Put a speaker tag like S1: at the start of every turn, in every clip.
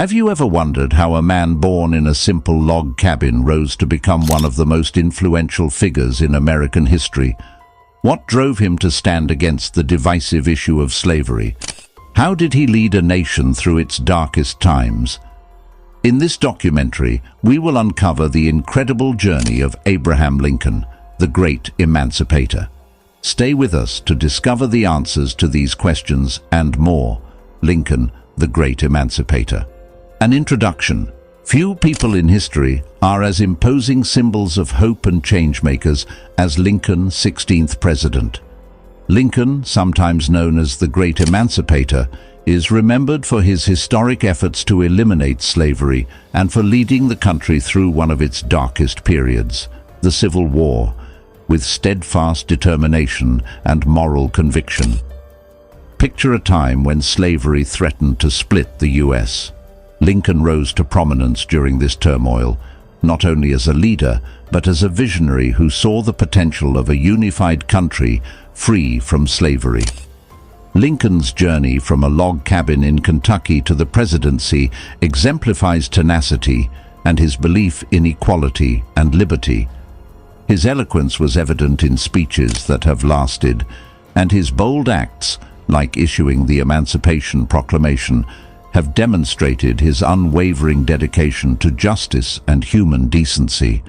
S1: Have you ever wondered how a man born in a simple log cabin rose to become one of the most influential figures in American history? What drove him to stand against the divisive issue of slavery? How did he lead a nation through its darkest times? In this documentary, we will uncover the incredible journey of Abraham Lincoln, the great emancipator. Stay with us to discover the answers to these questions and more. Lincoln, the great emancipator. An introduction. Few people in history are as imposing symbols of hope and changemakers as Lincoln, 16th President. Lincoln, sometimes known as the Great Emancipator, is remembered for his historic efforts to eliminate slavery and for leading the country through one of its darkest periods, the Civil War, with steadfast determination and moral conviction. Picture a time when slavery threatened to split the U.S. Lincoln rose to prominence during this turmoil, not only as a leader, but as a visionary who saw the potential of a unified country free from slavery. Lincoln's journey from a log cabin in Kentucky to the presidency exemplifies tenacity and his belief in equality and liberty. His eloquence was evident in speeches that have lasted, and his bold acts, like issuing the Emancipation Proclamation, have demonstrated his unwavering dedication to justice and human decency.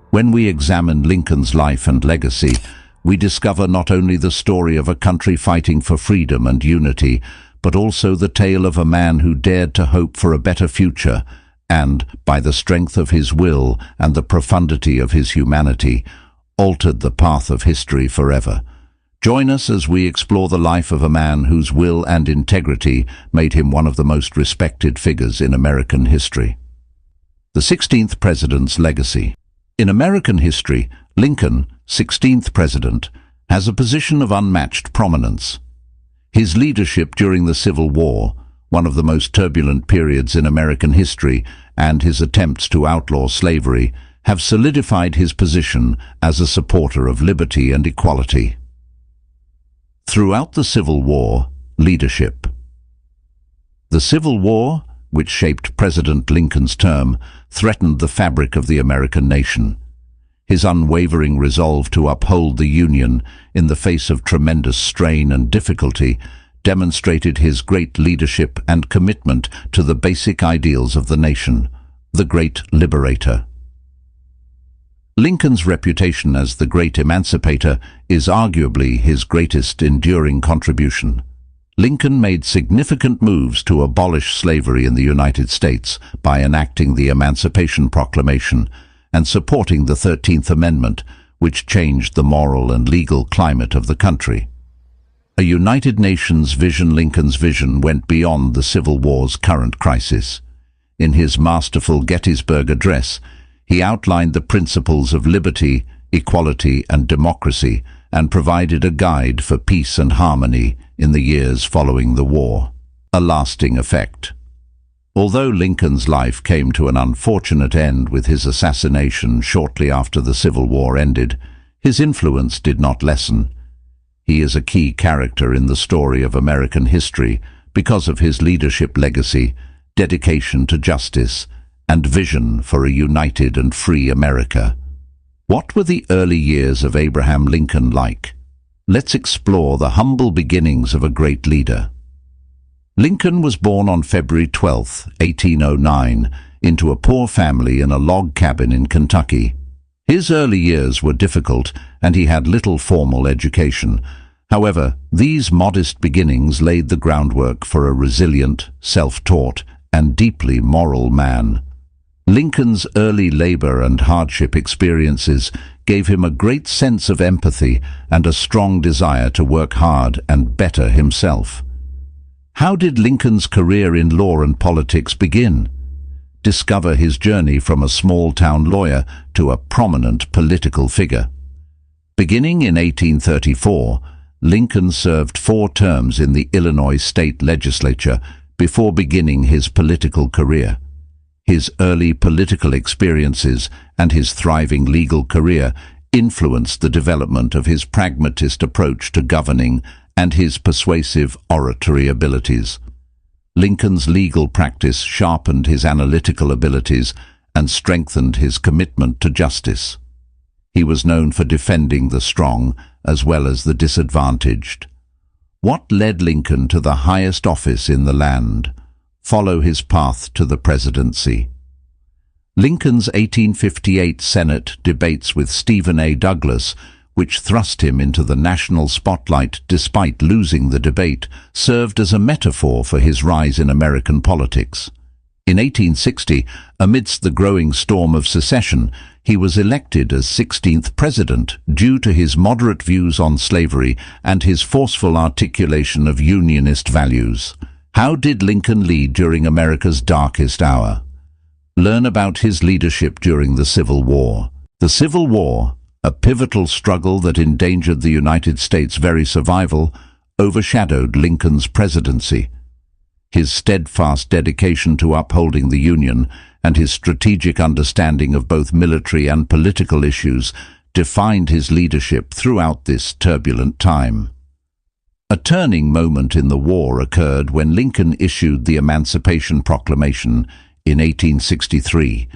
S1: When we examine Lincoln's life and legacy, we discover not only the story of a country fighting for freedom and unity, but also the tale of a man who dared to hope for a better future and, by the strength of his will and the profundity of his humanity, altered the path of history forever. Join us as we explore the life of a man whose will and integrity made him one of the most respected figures in American history. The 16th President's legacy. In American history, Lincoln, 16th President, has a position of unmatched prominence. His leadership during the Civil War, one of the most turbulent periods in American history, and his attempts to outlaw slavery, have solidified his position as a supporter of liberty and equality. Throughout the Civil War, leadership. The Civil War, which shaped President Lincoln's term, threatened the fabric of the American nation. His unwavering resolve to uphold the Union in the face of tremendous strain and difficulty demonstrated his great leadership and commitment to the basic ideals of the nation, the great liberator. Lincoln's reputation as the great emancipator is arguably his greatest enduring contribution. Lincoln made significant moves to abolish slavery in the United States by enacting the Emancipation Proclamation and supporting the 13th Amendment, which changed the moral and legal climate of the country. A United Nations vision. Lincoln's vision went beyond the Civil War's current crisis. In his masterful Gettysburg Address, he outlined the principles of liberty, equality, and democracy, and provided a guide for peace and harmony in the years following the war. A lasting effect. Although Lincoln's life came to an unfortunate end with his assassination shortly after the Civil War ended, his influence did not lessen. He is a key character in the story of American history because of his leadership legacy, dedication to justice, and vision for a united and free America. What were the early years of Abraham Lincoln like? Let's explore the humble beginnings of a great leader. Lincoln was born on February 12, 1809, into a poor family in a log cabin in Kentucky. His early years were difficult, and he had little formal education. However, these modest beginnings laid the groundwork for a resilient, self-taught, and deeply moral man. Lincoln's early labor and hardship experiences gave him a great sense of empathy and a strong desire to work hard and better himself. How did Lincoln's career in law and politics begin? Discover his journey from a small-town lawyer to a prominent political figure. Beginning in 1834, Lincoln served 4 terms in the Illinois state legislature before beginning his political career. His early political experiences and his thriving legal career influenced the development of his pragmatist approach to governing and his persuasive oratory abilities. Lincoln's legal practice sharpened his analytical abilities and strengthened his commitment to justice. He was known for defending the strong as well as the disadvantaged. What led Lincoln to the highest office in the land? Follow his path to the presidency. Lincoln's 1858 Senate debates with Stephen A. Douglas, which thrust him into the national spotlight despite losing the debate, served as a metaphor for his rise in American politics. In 1860, amidst the growing storm of secession, he was elected as 16th president due to his moderate views on slavery and his forceful articulation of Unionist values. How did Lincoln lead during America's darkest hour? Learn about his leadership during the Civil War. The Civil War, a pivotal struggle that endangered the United States' very survival, overshadowed Lincoln's presidency. His steadfast dedication to upholding the Union and his strategic understanding of both military and political issues defined his leadership throughout this turbulent time. A turning moment in the war occurred when Lincoln issued the Emancipation Proclamation in 1863,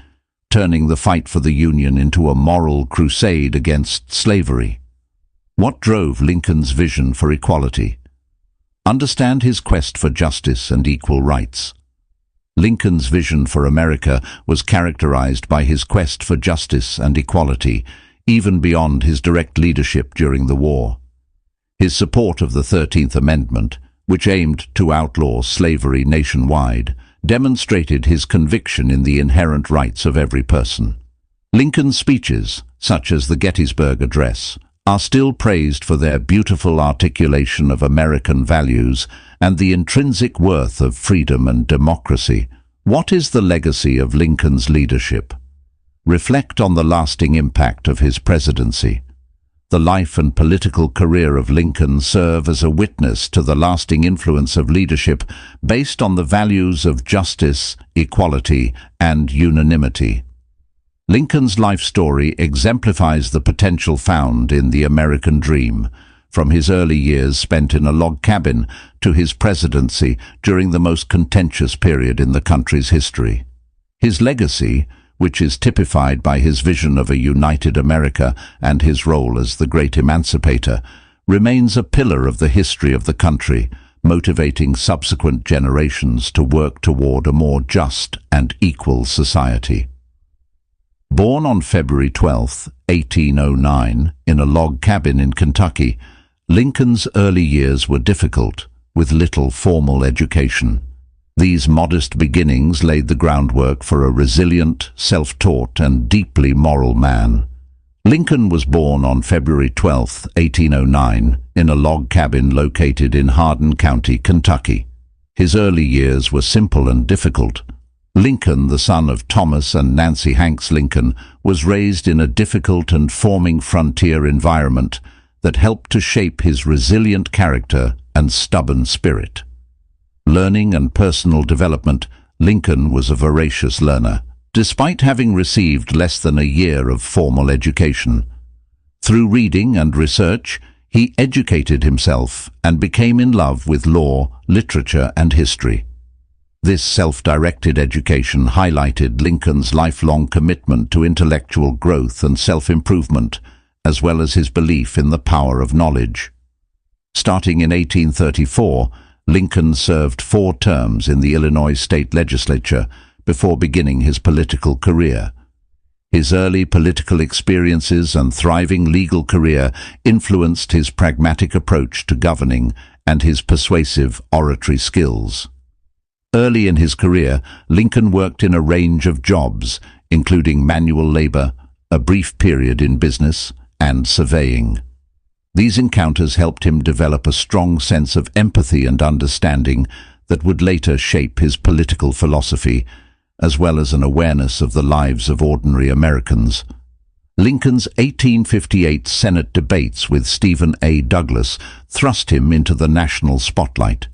S1: turning the fight for the Union into a moral crusade against slavery. What drove Lincoln's vision for equality? Understand his quest for justice and equal rights. Lincoln's vision for America was characterized by his quest for justice and equality, even beyond his direct leadership during the war. His support of the 13th Amendment, which aimed to outlaw slavery nationwide, demonstrated his conviction in the inherent rights of every person. Lincoln's speeches, such as the Gettysburg Address, are still praised for their beautiful articulation of American values and the intrinsic worth of freedom and democracy. What is the legacy of Lincoln's leadership? Reflect on the lasting impact of his presidency. The life and political career of Lincoln serve as a witness to the lasting influence of leadership based on the values of justice, equality, and unanimity. Lincoln's life story exemplifies the potential found in the American dream, from his early years spent in a log cabin to his presidency during the most contentious period in the country's history. His legacy, which is typified by his vision of a united America and his role as the great emancipator, remains a pillar of the history of the country, motivating subsequent generations to work toward a more just and equal society. Born on February 12, 1809, in a log cabin in Kentucky, Lincoln's early years were difficult, with little formal education. These modest beginnings laid the groundwork for a resilient, self-taught, and deeply moral man. Lincoln was born on February 12, 1809, in a log cabin located in Hardin County, Kentucky. His early years were simple and difficult. Lincoln, the son of Thomas and Nancy Hanks Lincoln, was raised in a difficult and forming frontier environment that helped to shape his resilient character and stubborn spirit. Learning and personal development, Lincoln was a voracious learner, despite having received less than a year of formal education. Through reading and research, he educated himself and became in love with law, literature, and history. This self-directed education highlighted Lincoln's lifelong commitment to intellectual growth and self-improvement, as well as his belief in the power of knowledge. Starting in 1834, Lincoln served 4 terms in the Illinois state legislature before beginning his political career. His early political experiences and thriving legal career influenced his pragmatic approach to governing and his persuasive oratory skills. Early in his career, Lincoln worked in a range of jobs, including manual labor, a brief period in business, and surveying. These encounters helped him develop a strong sense of empathy and understanding that would later shape his political philosophy, as well as an awareness of the lives of ordinary Americans. Lincoln's 1858 Senate debates with Stephen A. Douglas thrust him into the national spotlight.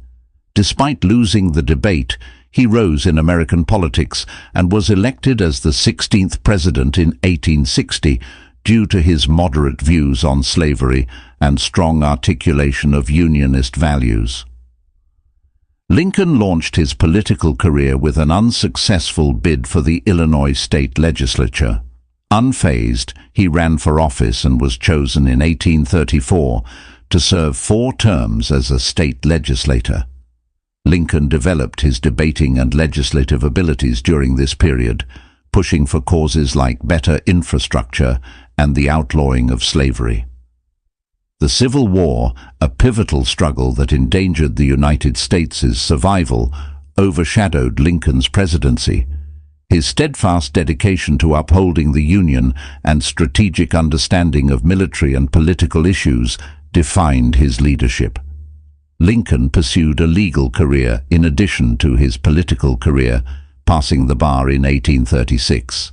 S1: Despite losing the debate, he rose in American politics and was elected as the 16th president in 1860 due to his moderate views on slavery and strong articulation of Unionist values. Lincoln launched his political career with an unsuccessful bid for the Illinois state legislature. Unfazed, he ran for office and was chosen in 1834 to serve 4 terms as a state legislator. Lincoln developed his debating and legislative abilities during this period, pushing for causes like better infrastructure and the outlawing of slavery. The Civil War, a pivotal struggle that endangered the United States' survival, overshadowed Lincoln's presidency. His steadfast dedication to upholding the Union and strategic understanding of military and political issues defined his leadership. Lincoln pursued a legal career in addition to his political career, passing the bar in 1836.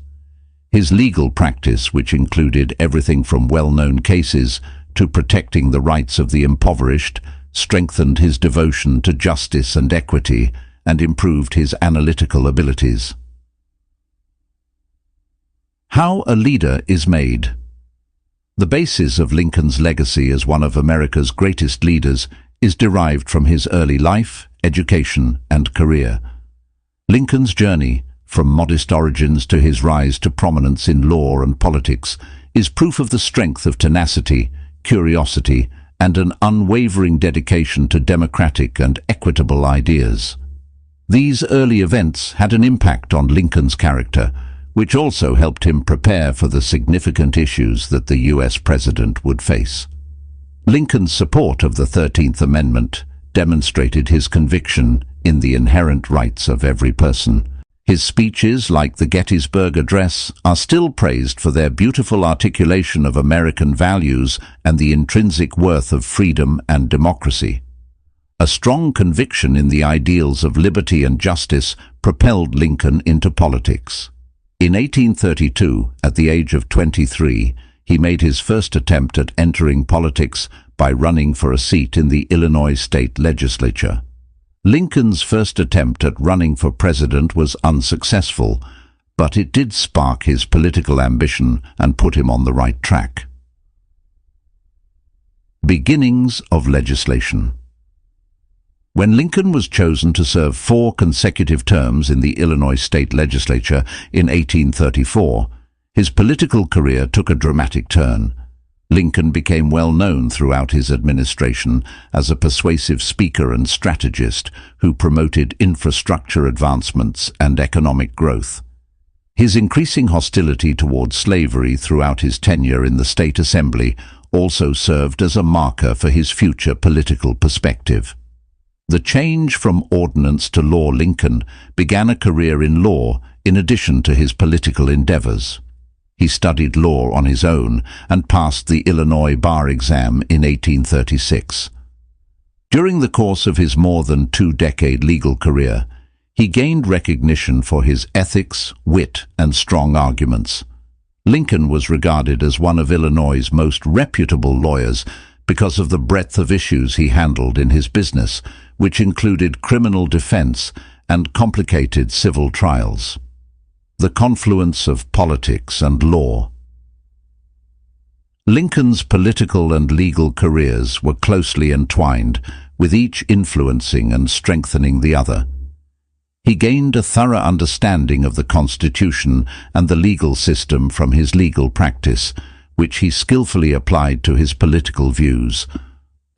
S1: His legal practice, which included everything from well-known cases to protecting the rights of the impoverished, strengthened his devotion to justice and equity and improved his analytical abilities. How a leader is made. The basis of Lincoln's legacy as one of America's greatest leaders is derived from his early life, education, and career. Lincoln's journey, from modest origins to his rise to prominence in law and politics, is proof of the strength of tenacity, curiosity, and an unwavering dedication to democratic and equitable ideas. These early events had an impact on Lincoln's character, which also helped him prepare for the significant issues that the U.S. president would face. Lincoln's support of the 13th Amendment demonstrated his conviction in the inherent rights of every person. His speeches, like the Gettysburg Address, are still praised for their beautiful articulation of American values and the intrinsic worth of freedom and democracy. A strong conviction in the ideals of liberty and justice propelled Lincoln into politics. In 1832, at the age of 23, he made his first attempt at entering politics by running for a seat in the Illinois state legislature. Lincoln's first attempt at running for president was unsuccessful, but it did spark his political ambition and put him on the right track. Beginnings of legislation. When Lincoln was chosen to serve 4 consecutive terms in the Illinois state legislature in 1834, his political career took a dramatic turn. Lincoln became well known throughout his administration as a persuasive speaker and strategist who promoted infrastructure advancements and economic growth. His increasing hostility towards slavery throughout his tenure in the state assembly also served as a marker for his future political perspective. The change from ordinance to law Lincoln began a career in law in addition to his political endeavors. He studied law on his own and passed the Illinois bar exam in 1836. During the course of his more than 2-decade legal career, he gained recognition for his ethics, wit, and strong arguments. Lincoln was regarded as one of Illinois' most reputable lawyers because of the breadth of issues he handled in his business, which included criminal defense and complicated civil trials. The confluence of politics and law. Lincoln's political and legal careers were closely entwined, with each influencing and strengthening the other. He gained a thorough understanding of the Constitution and the legal system from his legal practice, which he skillfully applied to his political views.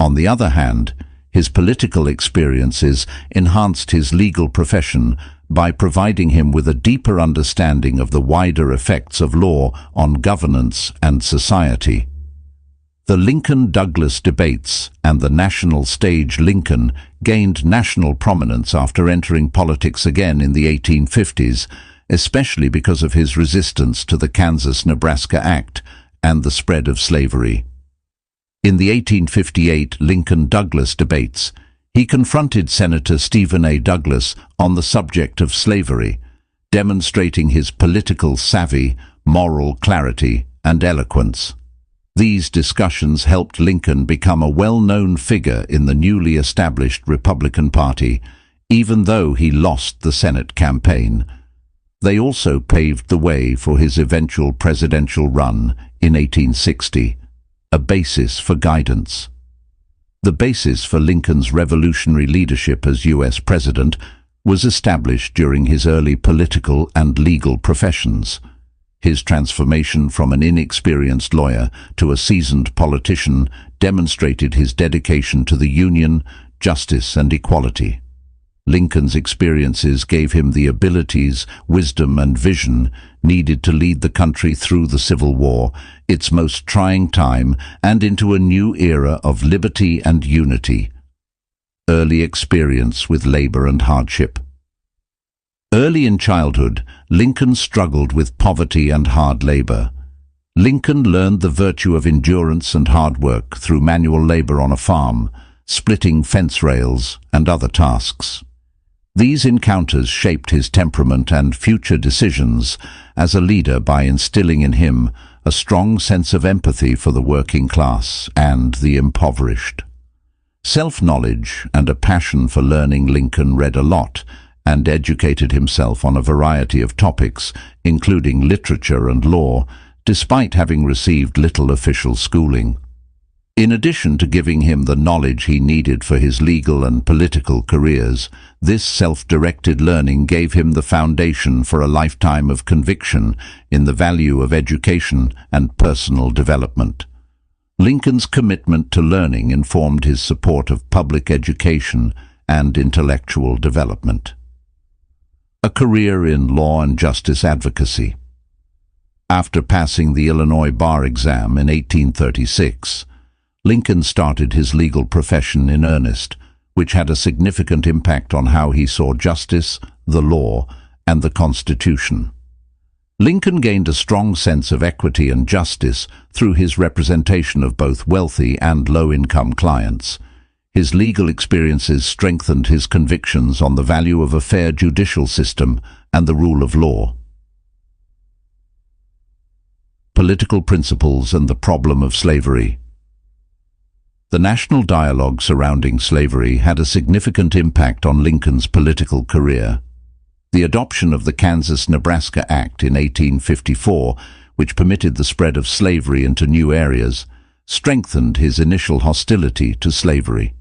S1: On the other hand, his political experiences enhanced his legal profession by providing him with a deeper understanding of the wider effects of law on governance and society. The Lincoln-Douglas debates and the national stage Lincoln gained national prominence after entering politics again in the 1850s, especially because of his resistance to the Kansas-Nebraska Act and the spread of slavery. In the 1858 Lincoln-Douglas debates, he confronted Senator Stephen A. Douglas on the subject of slavery, demonstrating his political savvy, moral clarity, and eloquence. These discussions helped Lincoln become a well-known figure in the newly established Republican Party, even though he lost the Senate campaign. They also paved the way for his eventual presidential run in 1860, a basis for guidance. The basis for Lincoln's revolutionary leadership as U.S. President was established during his early political and legal professions. His transformation from an inexperienced lawyer to a seasoned politician demonstrated his dedication to the Union, justice, and equality. Lincoln's experiences gave him the abilities, wisdom, and vision needed to lead the country through the Civil War, its most trying time, and into a new era of liberty and unity. Early experience with labor and hardship. Early in childhood, Lincoln struggled with poverty and hard labor. Lincoln learned the virtue of endurance and hard work through manual labor on a farm, splitting fence rails, and other tasks. These encounters shaped his temperament and future decisions as a leader by instilling in him a strong sense of empathy for the working class and the impoverished. Self-knowledge and a passion for learning, Lincoln read a lot and educated himself on a variety of topics, including literature and law, despite having received little official schooling. In addition to giving him the knowledge he needed for his legal and political careers, this self-directed learning gave him the foundation for a lifetime of conviction in the value of education and personal development. Lincoln's commitment to learning informed his support of public education and intellectual development. A career in law and justice advocacy. After passing the Illinois bar exam in 1836, Lincoln started his legal profession in earnest, which had a significant impact on how he saw justice, the law, and the Constitution. Lincoln gained a strong sense of equity and justice through his representation of both wealthy and low-income clients. His legal experiences strengthened his convictions on the value of a fair judicial system and the rule of law. Political principles and the problem of slavery. The national dialogue surrounding slavery had a significant impact on Lincoln's political career. The adoption of the Kansas-Nebraska Act in 1854, which permitted the spread of slavery into new areas, strengthened his initial hostility to slavery.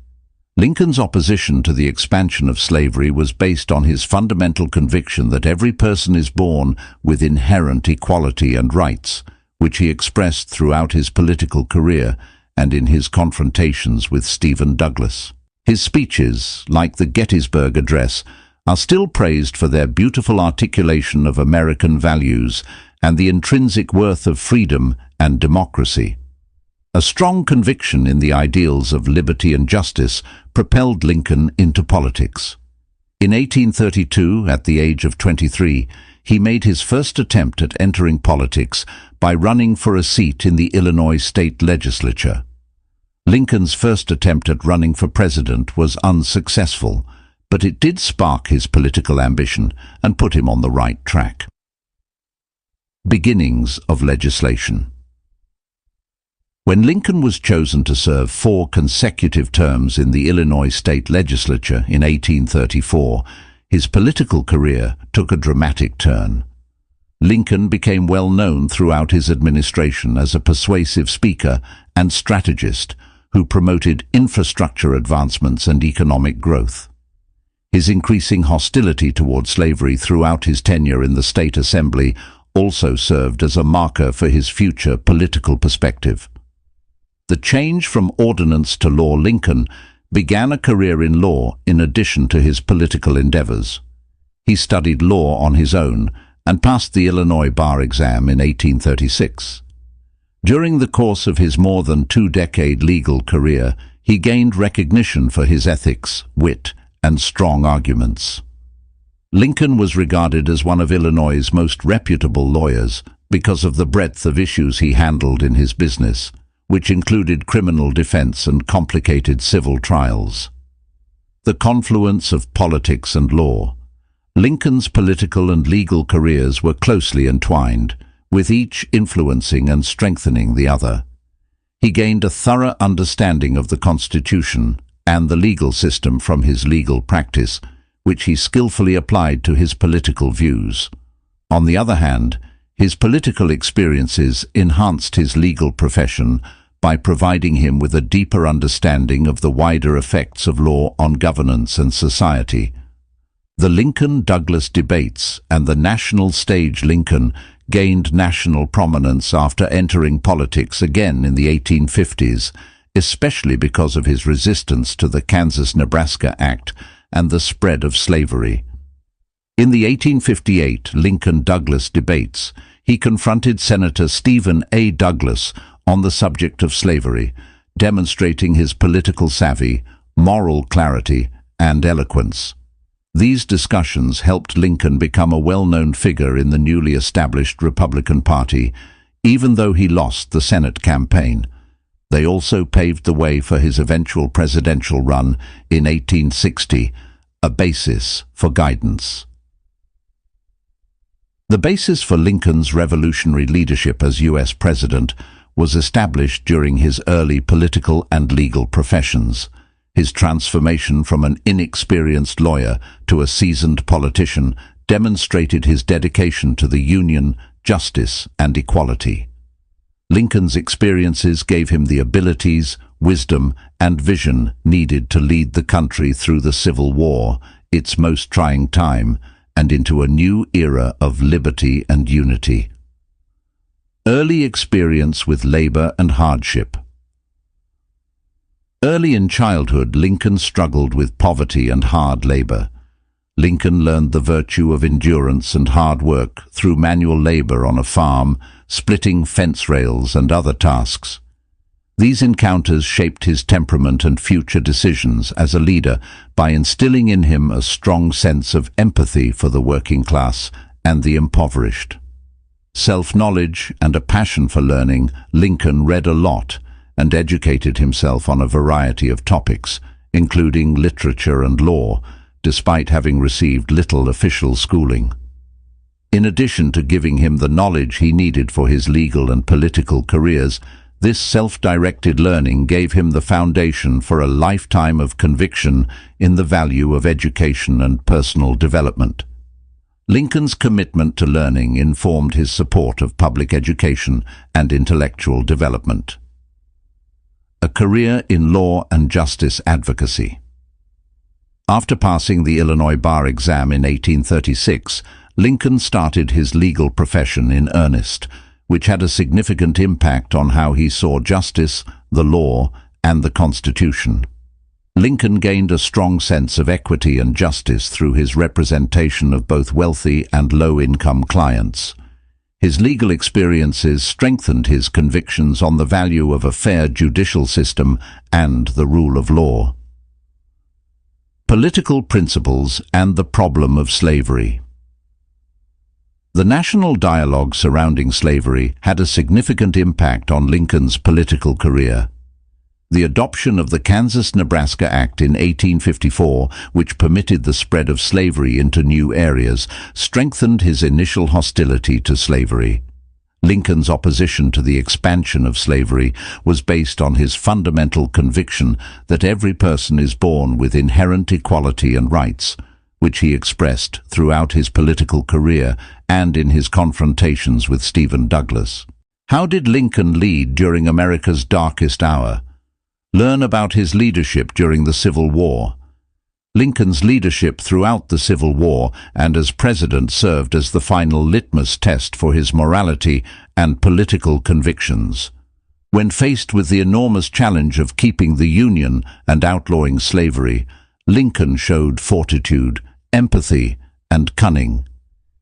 S1: Lincoln's opposition to the expansion of slavery was based on his fundamental conviction that every person is born with inherent equality and rights, which he expressed throughout his political career and in his confrontations with Stephen Douglas. His speeches, like the Gettysburg Address, are still praised for their beautiful articulation of American values and the intrinsic worth of freedom and democracy. A strong conviction in the ideals of liberty and justice propelled Lincoln into politics. In 1832, at the age of 23, he made his first attempt at entering politics by running for a seat in the Illinois state legislature. Lincoln's first attempt at running for president was unsuccessful, but it did spark his political ambition and put him on the right track. Beginnings of legislation. When Lincoln was chosen to serve 4 consecutive terms in the Illinois state legislature in 1834, his political career took a dramatic turn. Lincoln became well known throughout his administration as a persuasive speaker and strategist who promoted infrastructure advancements and economic growth. His increasing hostility toward slavery throughout his tenure in the state assembly also served as a marker for his future political perspective. The change from ordinance to law. Lincoln began a career in law in addition to his political endeavors. He studied law on his own and passed the Illinois bar exam in 1836. During the course of his more than 2-decade legal career, he gained recognition for his ethics, wit, and strong arguments. Lincoln was regarded as one of Illinois' most reputable lawyers because of the breadth of issues he handled in his business, which included criminal defense and complicated civil trials. The confluence of politics and law. Lincoln's political and legal careers were closely entwined, with each influencing and strengthening the other. He gained a thorough understanding of the Constitution and the legal system from his legal practice, which he skillfully applied to his political views. On the other hand, his political experiences enhanced his legal profession by providing him with a deeper understanding of the wider effects of law on governance and society. The Lincoln-Douglas debates and the national stage Lincoln gained national prominence after entering politics again in the 1850s, especially because of his resistance to the Kansas-Nebraska Act and the spread of slavery. In the 1858 Lincoln-Douglas debates, he confronted Senator Stephen A. Douglas on the subject of slavery, demonstrating his political savvy, moral clarity, and eloquence. These discussions helped Lincoln become a well-known figure in the newly established Republican Party, even though he lost the Senate campaign. They also paved the way for his eventual presidential run in 1860, a basis for guidance. The basis for Lincoln's revolutionary leadership as U.S. President was established during his early political and legal professions. His transformation from an inexperienced lawyer to a seasoned politician demonstrated his dedication to the Union, justice, and equality. Lincoln's experiences gave him the abilities, wisdom, and vision needed to lead the country through the Civil War, its most trying time, and into a new era of liberty and unity. Early experience with labor and hardship. Early in childhood, Lincoln struggled with poverty and hard labor. Lincoln learned the virtue of endurance and hard work through manual labor on a farm, splitting fence rails and other tasks. These encounters shaped his temperament and future decisions as a leader by instilling in him a strong sense of empathy for the working class and the impoverished. Self-knowledge and a passion for learning, Lincoln read a lot and educated himself on a variety of topics, including literature and law, despite having received little official schooling. In addition to giving him the knowledge he needed for his legal and political careers, this self-directed learning gave him the foundation for a lifetime of conviction in the value of education and personal development. Lincoln's commitment to learning informed his support of public education and intellectual development. A career in law and justice advocacy. After passing the Illinois bar exam in 1836, Lincoln started his legal profession in earnest, which had a significant impact on how he saw justice, the law, and the Constitution. Lincoln gained a strong sense of equity and justice through his representation of both wealthy and low-income clients. His legal experiences strengthened his convictions on the value of a fair judicial system and the rule of law. Political principles and the problem of slavery. The national dialogue surrounding slavery had a significant impact on Lincoln's political career. The adoption of the Kansas-Nebraska Act in 1854, which permitted the spread of slavery into new areas, strengthened his initial hostility to slavery. Lincoln's opposition to the expansion of slavery was based on his fundamental conviction that every person is born with inherent equality and rights, which he expressed throughout his political career and in his confrontations with Stephen Douglas. How did Lincoln lead during America's darkest hour? Learn about his leadership during the Civil War. Lincoln's leadership throughout the Civil War and as president served as the final litmus test for his morality and political convictions. When faced with the enormous challenge of keeping the Union and outlawing slavery, Lincoln showed fortitude, empathy, and cunning.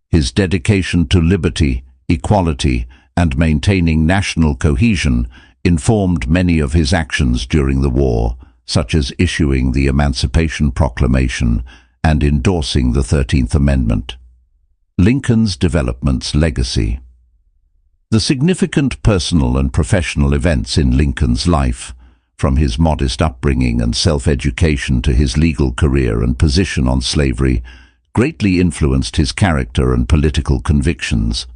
S1: His dedication to liberty, equality, and maintaining national cohesion informed many of his actions during the war, such as issuing the Emancipation Proclamation and endorsing the 13th Amendment. Lincoln's development's legacy. The significant personal and professional events in Lincoln's life, from his modest upbringing and self-education to his legal career and position on slavery, greatly influenced his character and political convictions.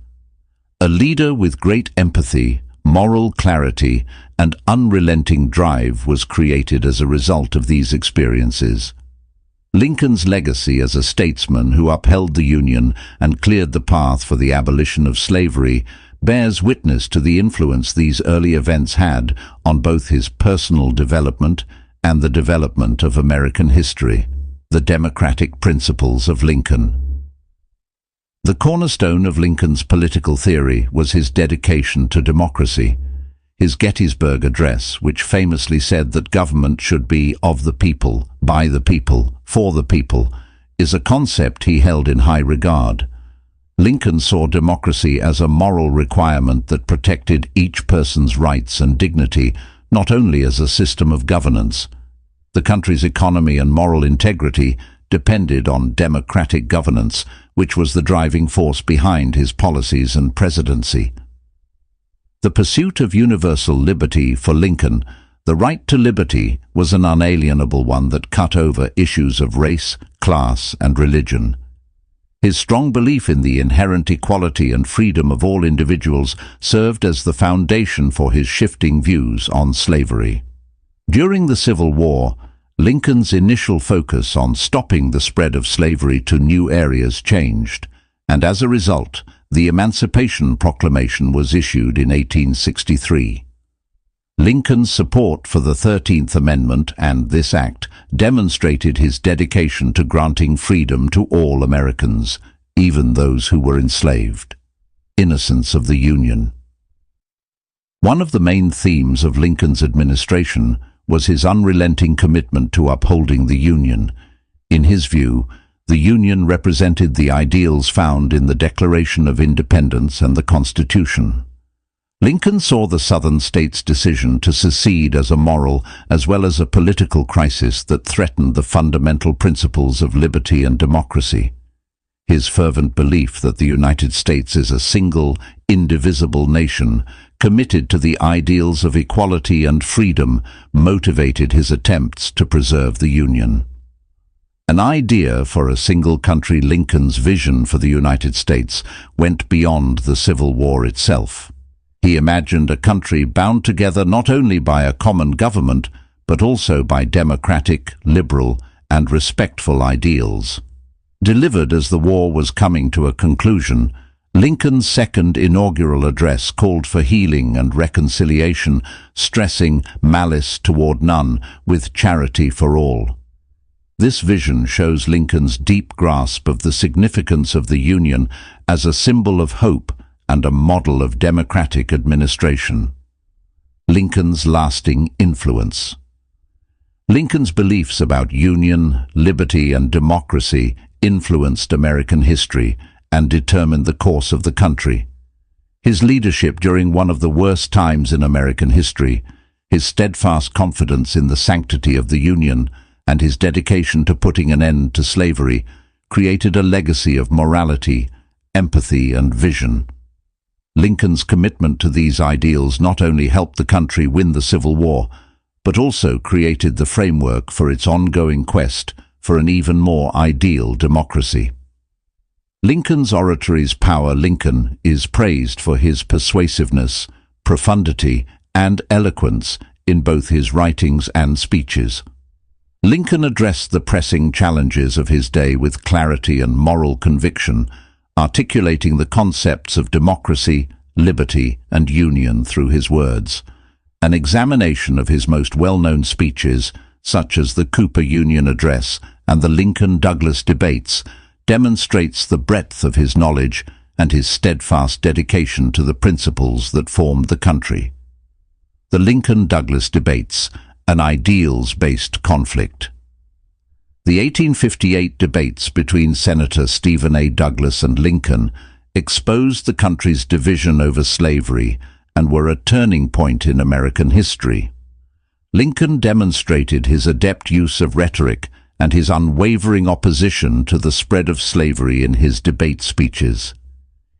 S1: A leader with great empathy, moral clarity, and unrelenting drive was created as a result of these experiences. Lincoln's legacy as a statesman who upheld the Union and cleared the path for the abolition of slavery bears witness to the influence these early events had on both his personal development and the development of American history. The democratic principles of Lincoln. The cornerstone of Lincoln's political theory was his dedication to democracy. His Gettysburg Address, which famously said that government should be of the people, by the people, for the people, is a concept he held in high regard. Lincoln saw democracy as a moral requirement that protected each person's rights and dignity, not only as a system of governance. The country's economy and moral integrity depended on democratic governance, which was the driving force behind his policies and presidency. The pursuit of universal liberty for Lincoln, the right to liberty, was an unalienable one that cut over issues of race, class, and religion. His strong belief in the inherent equality and freedom of all individuals served as the foundation for his shifting views on slavery. During the Civil War, Lincoln's initial focus on stopping the spread of slavery to new areas changed, and as a result, the Emancipation Proclamation was issued in 1863. Lincoln's support for the 13th Amendment and this act demonstrated his dedication to granting freedom to all Americans, even those who were enslaved. Innocence of the Union. One of the main themes of Lincoln's administration was his unrelenting commitment to upholding the Union. In his view, the Union represented the ideals found in the Declaration of Independence and the Constitution. Lincoln saw the Southern states' decision to secede as a moral as well as a political crisis that threatened the fundamental principles of liberty and democracy. His fervent belief that the United States is a single, indivisible nation, committed to the ideals of equality and freedom, motivated his attempts to preserve the Union. An idea for a single country, Lincoln's vision for the United States went beyond the Civil War itself. He imagined a country bound together not only by a common government, but also by democratic, liberal, and respectful ideals. Delivered as the war was coming to a conclusion, Lincoln's second inaugural address called for healing and reconciliation, stressing malice toward none, with charity for all. This vision shows Lincoln's deep grasp of the significance of the Union as a symbol of hope and a model of democratic administration. Lincoln's lasting influence. Lincoln's beliefs about union, liberty, and democracy influenced American history and determined the course of the country. His leadership during one of the worst times in American history, his steadfast confidence in the sanctity of the Union, and his dedication to putting an end to slavery created a legacy of morality, empathy, and vision. Lincoln's commitment to these ideals not only helped the country win the Civil War, but also created the framework for its ongoing quest for an even more ideal democracy. Lincoln's oratory's power. Lincoln is praised for his persuasiveness, profundity, and eloquence in both his writings and speeches. Lincoln addressed the pressing challenges of his day with clarity and moral conviction, articulating the concepts of democracy, liberty, and union through his words. An examination of his most well-known speeches, such as the Cooper Union Address and the Lincoln-Douglas debates, demonstrates the breadth of his knowledge and his steadfast dedication to the principles that formed the country. The Lincoln-Douglas debates, an ideals-based conflict. The 1858 debates between Senator Stephen A. Douglas and Lincoln exposed the country's division over slavery and were a turning point in American history. Lincoln demonstrated his adept use of rhetoric and his unwavering opposition to the spread of slavery in his debate speeches.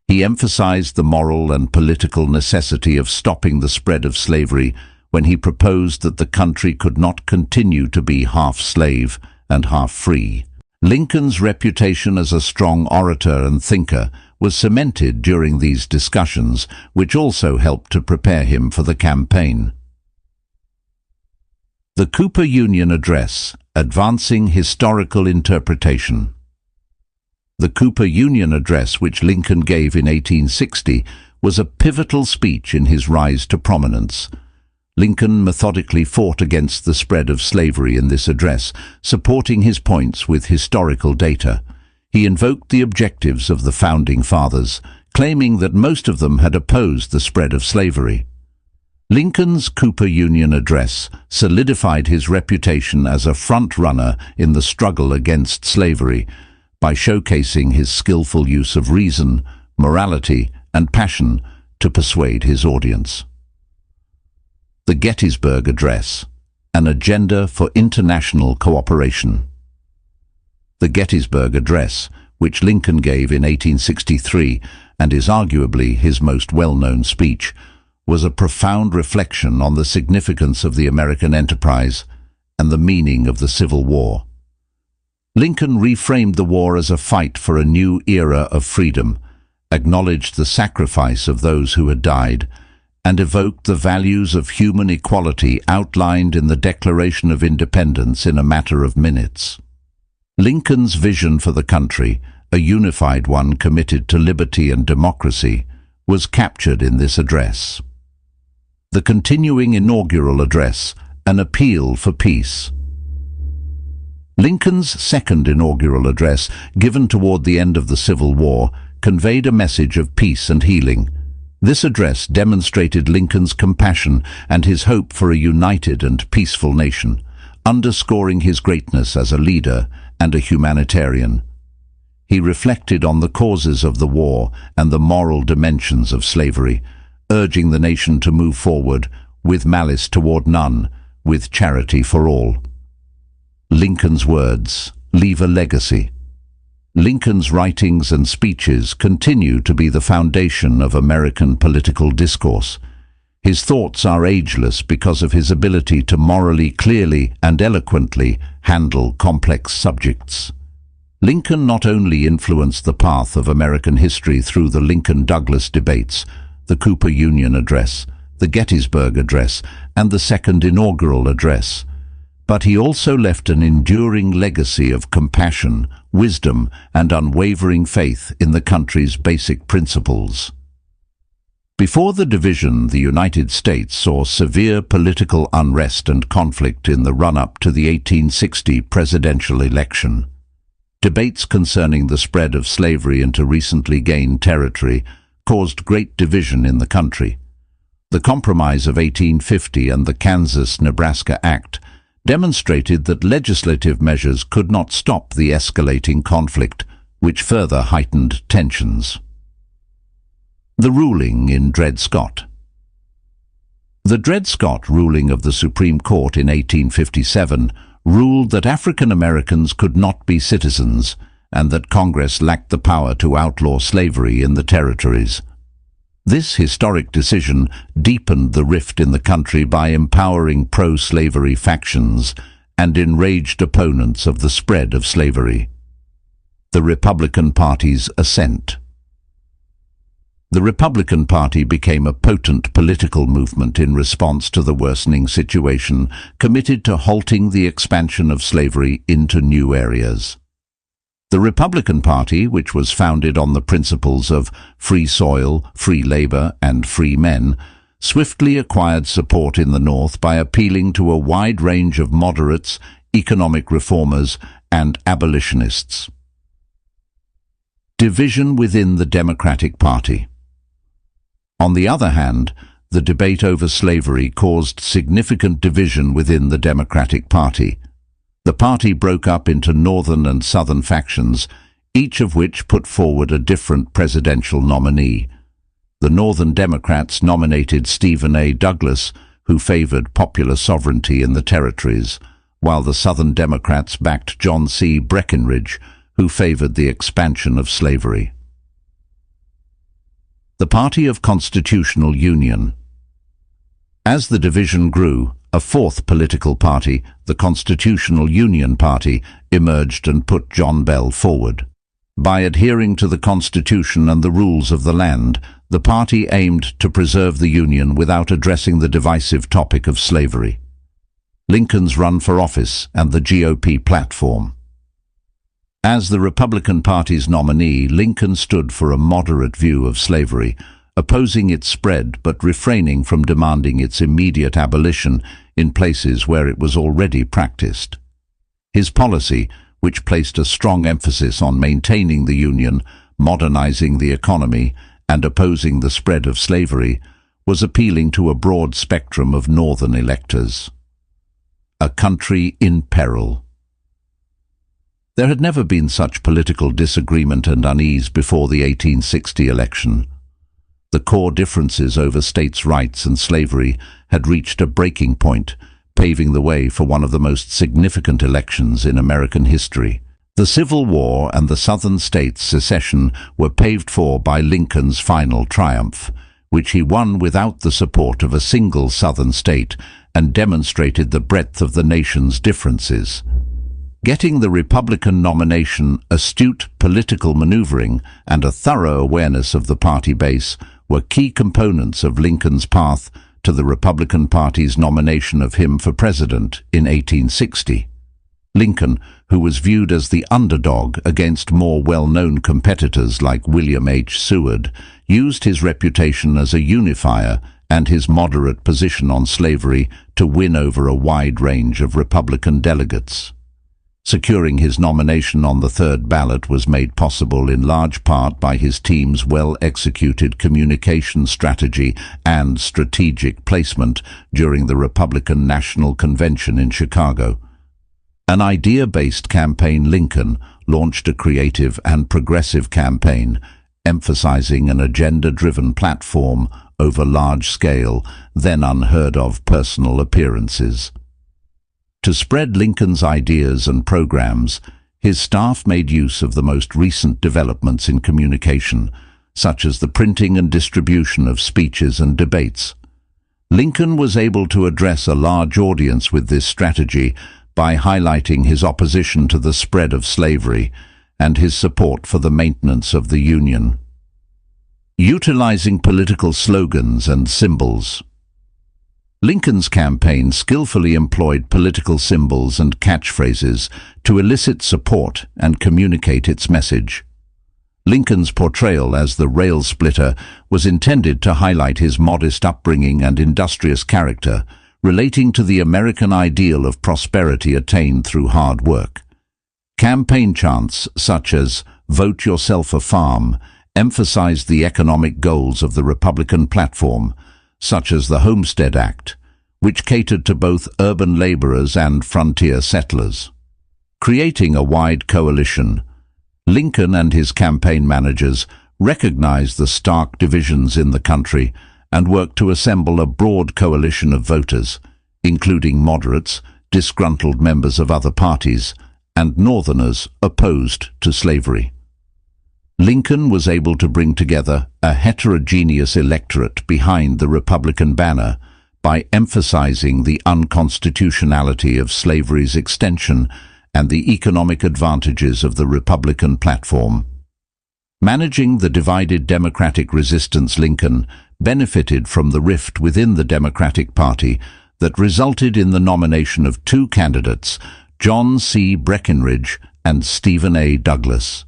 S1: He emphasized the moral and political necessity of stopping the spread of slavery when he proposed that the country could not continue to be half slave and half free. Lincoln's reputation as a strong orator and thinker was cemented during these discussions, which also helped to prepare him for the campaign. The Cooper Union Address, advancing historical interpretation. The Cooper Union Address, which Lincoln gave in 1860, was a pivotal speech in his rise to prominence. Lincoln methodically fought against the spread of slavery in this address, supporting his points with historical data. He invoked the objectives of the Founding Fathers, claiming that most of them had opposed the spread of slavery. Lincoln's Cooper Union Address solidified his reputation as a front-runner in the struggle against slavery by showcasing his skillful use of reason, morality, and passion to persuade his audience. The Gettysburg Address, an agenda for international cooperation. The Gettysburg Address, which Lincoln gave in 1863 and is arguably his most well-known speech, was a profound reflection on the significance of the American enterprise and the meaning of the Civil War. Lincoln reframed the war as a fight for a new era of freedom, acknowledged the sacrifice of those who had died, and evoked the values of human equality outlined in the Declaration of Independence in a matter of minutes. Lincoln's vision for the country, a unified one committed to liberty and democracy, was captured in this address. The continuing inaugural address, an appeal for peace. Lincoln's second inaugural address, given toward the end of the Civil War, conveyed a message of peace and healing. This address demonstrated Lincoln's compassion and his hope for a united and peaceful nation, underscoring his greatness as a leader and a humanitarian. He reflected on the causes of the war and the moral dimensions of slavery, urging the nation to move forward with malice toward none, with charity for all. Lincoln's words leave a legacy. Lincoln's writings and speeches continue to be the foundation of American political discourse. His thoughts are ageless because of his ability to morally clearly and eloquently handle complex subjects. Lincoln not only influenced the path of American history through the Lincoln-Douglas debates, the Cooper Union Address, the Gettysburg Address, and the Second Inaugural Address, but he also left an enduring legacy of compassion, wisdom, and unwavering faith in the country's basic principles. Before the division, the United States saw severe political unrest and conflict in the run-up to the 1860 presidential election. Debates concerning the spread of slavery into recently gained territory caused great division in the country. The Compromise of 1850 and the Kansas-Nebraska Act demonstrated that legislative measures could not stop the escalating conflict, which further heightened tensions. The ruling in Dred Scott. The Dred Scott ruling of the Supreme Court in 1857 ruled that African Americans could not be citizens and that Congress lacked the power to outlaw slavery in the territories. This historic decision deepened the rift in the country by empowering pro-slavery factions and enraged opponents of the spread of slavery. The Republican Party's ascent. The Republican Party became a potent political movement in response to the worsening situation, committed to halting the expansion of slavery into new areas. The Republican Party, which was founded on the principles of free soil, free labor, and free men, swiftly acquired support in the North by appealing to a wide range of moderates, economic reformers, and abolitionists. Division within the Democratic Party. On the other hand, the debate over slavery caused significant division within the Democratic Party. The party broke up into northern and southern factions, each of which put forward a different presidential nominee. The Northern Democrats nominated Stephen A. Douglas, who favored popular sovereignty in the territories, while the Southern Democrats backed John C. Breckinridge, who favored the expansion of slavery. The Party of Constitutional Union. As the division grew, a fourth political party, the Constitutional Union Party, emerged and put John Bell forward. By adhering to the Constitution and the rules of the land, the party aimed to preserve the Union without addressing the divisive topic of slavery. Lincoln's run for office and the GOP platform. As the Republican Party's nominee, Lincoln stood for a moderate view of slavery, opposing its spread but refraining from demanding its immediate abolition in places where it was already practiced. His policy, which placed a strong emphasis on maintaining the Union, modernizing the economy, and opposing the spread of slavery, was appealing to a broad spectrum of Northern electors. A country in peril. There had never been such political disagreement and unease before the 1860 election. The core differences over states' rights and slavery had reached a breaking point, paving the way for one of the most significant elections in American history. The Civil War and the Southern states' secession were paved for by Lincoln's final triumph, which he won without the support of a single Southern state and demonstrated the breadth of the nation's differences. Getting the Republican nomination, astute political maneuvering, and a thorough awareness of the party base were key components of Lincoln's path to the Republican Party's nomination of him for president in 1860. Lincoln, who was viewed as the underdog against more well-known competitors like William H. Seward, used his reputation as a unifier and his moderate position on slavery to win over a wide range of Republican delegates. Securing his nomination on the third ballot was made possible in large part by his team's well-executed communication strategy and strategic placement during the Republican National Convention in Chicago. An idea-based campaign, Lincoln launched a creative and progressive campaign, emphasizing an agenda-driven platform over large-scale, then unheard-of personal appearances. To spread Lincoln's ideas and programs, his staff made use of the most recent developments in communication, such as the printing and distribution of speeches and debates. Lincoln was able to address a large audience with this strategy by highlighting his opposition to the spread of slavery and his support for the maintenance of the Union. Utilizing political slogans and symbols. Lincoln's campaign skillfully employed political symbols and catchphrases to elicit support and communicate its message. Lincoln's portrayal as the rail splitter was intended to highlight his modest upbringing and industrious character, relating to the American ideal of prosperity attained through hard work. Campaign chants such as "Vote Yourself a Farm" emphasized the economic goals of the Republican platform, such as the Homestead Act, which catered to both urban laborers and frontier settlers. Creating a wide coalition, Lincoln and his campaign managers recognized the stark divisions in the country and worked to assemble a broad coalition of voters, including moderates, disgruntled members of other parties, and Northerners opposed to slavery. Lincoln was able to bring together a heterogeneous electorate behind the Republican banner by emphasizing the unconstitutionality of slavery's extension and the economic advantages of the Republican platform. Managing the divided Democratic resistance, Lincoln benefited from the rift within the Democratic Party that resulted in the nomination of two candidates, John C. Breckinridge and Stephen A. Douglas.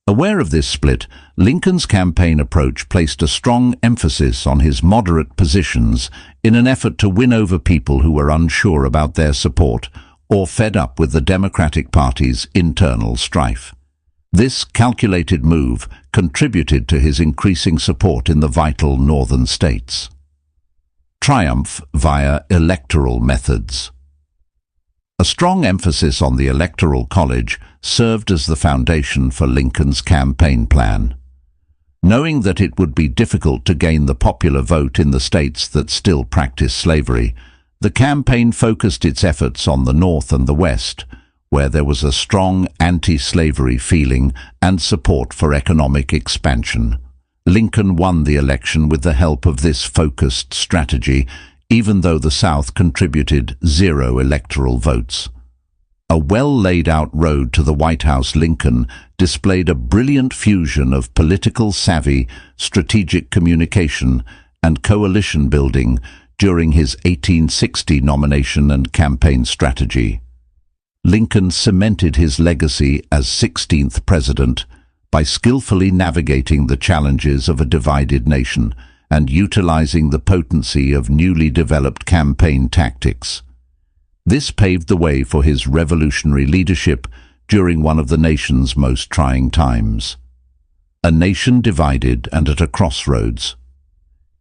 S1: Aware of this split, Lincoln's campaign approach placed a strong emphasis on his moderate positions in an effort to win over people who were unsure about their support or fed up with the Democratic Party's internal strife. This calculated move contributed to his increasing support in the vital northern states. Triumph via electoral methods. A strong emphasis on the Electoral College served as the foundation for Lincoln's campaign plan. Knowing that it would be difficult to gain the popular vote in the states that still practiced slavery, the campaign focused its efforts on the North and the West, where there was a strong anti-slavery feeling and support for economic expansion. Lincoln won the election with the help of this focused strategy, even though the South contributed 0 electoral votes. A well-laid-out road to the White House, Lincoln displayed a brilliant fusion of political savvy, strategic communication, and coalition building during his 1860 nomination and campaign strategy. Lincoln cemented his legacy as 16th president by skillfully navigating the challenges of a divided nation and utilizing the potency of newly developed campaign tactics. This paved the way for his revolutionary leadership during one of the nation's most trying times. A nation divided and at a crossroads.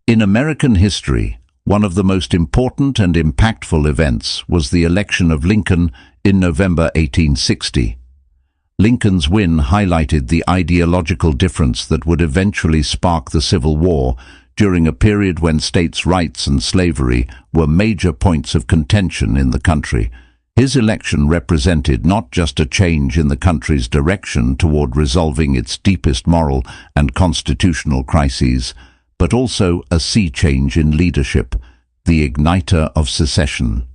S1: In American history, one of the most important and impactful events was the election of Lincoln in November 1860. Lincoln's win highlighted the ideological difference that would eventually spark the Civil War during a period when states' rights and slavery were major points of contention in the country. His election represented not just a change in the country's direction toward resolving its deepest moral and constitutional crises, but also a sea change in leadership, the igniter of secession.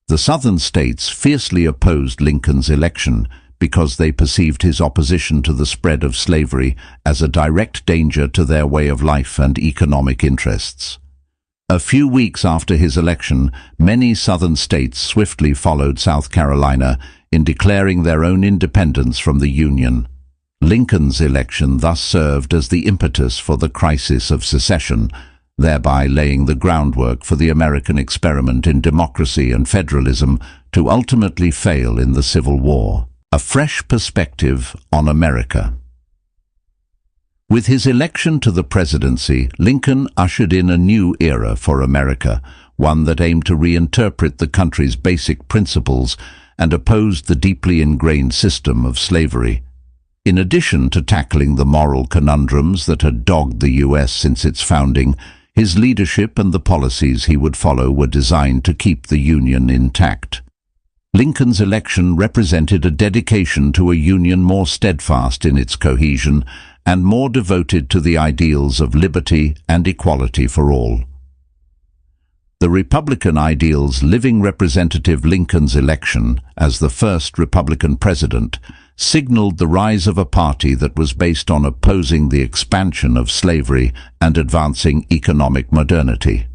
S1: The Southern states fiercely opposed Lincoln's election because they perceived his opposition to the spread of slavery as a direct danger to their way of life and economic interests. A few weeks after his election, many Southern states swiftly followed South Carolina in declaring their own independence from the Union. Lincoln's election thus served as the impetus for the crisis of secession, thereby laying the groundwork for the American experiment in democracy and federalism to ultimately fail in the Civil War. A fresh perspective on America. With his election to the presidency, Lincoln ushered in a new era for America, one that aimed to reinterpret the country's basic principles and opposed the deeply ingrained system of slavery. In addition to tackling the moral conundrums that had dogged the U.S. since its founding, his leadership and the policies he would follow were designed to keep the Union intact. Lincoln's election represented a dedication to a Union more steadfast in its cohesion and more devoted to the ideals of liberty and equality for all. The Republican ideals living Representative Lincoln's election as the first Republican president signaled the rise of a party that was based on opposing the expansion of slavery and advancing economic modernity.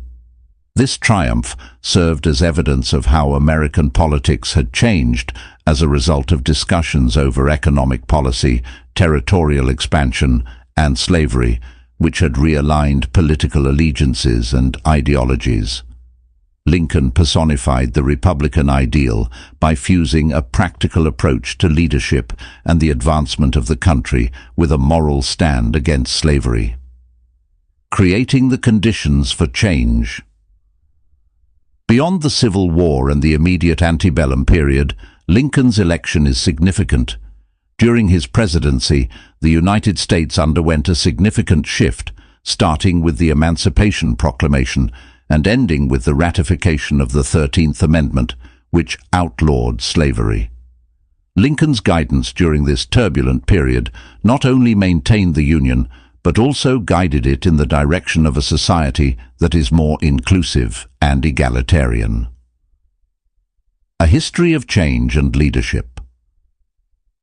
S1: This triumph served as evidence of how American politics had changed as a result of discussions over economic policy, territorial expansion, and slavery, which had realigned political allegiances and ideologies. Lincoln personified the Republican ideal by fusing a practical approach to leadership and the advancement of the country with a moral stand against slavery. Creating the conditions for change. Beyond the Civil War and the immediate antebellum period, Lincoln's election is significant. During his presidency, the United States underwent a significant shift, starting with the Emancipation Proclamation and ending with the ratification of the 13th Amendment, which outlawed slavery. Lincoln's guidance during this turbulent period not only maintained the Union, but also guided it in the direction of a society that is more inclusive and egalitarian. A history of change and leadership.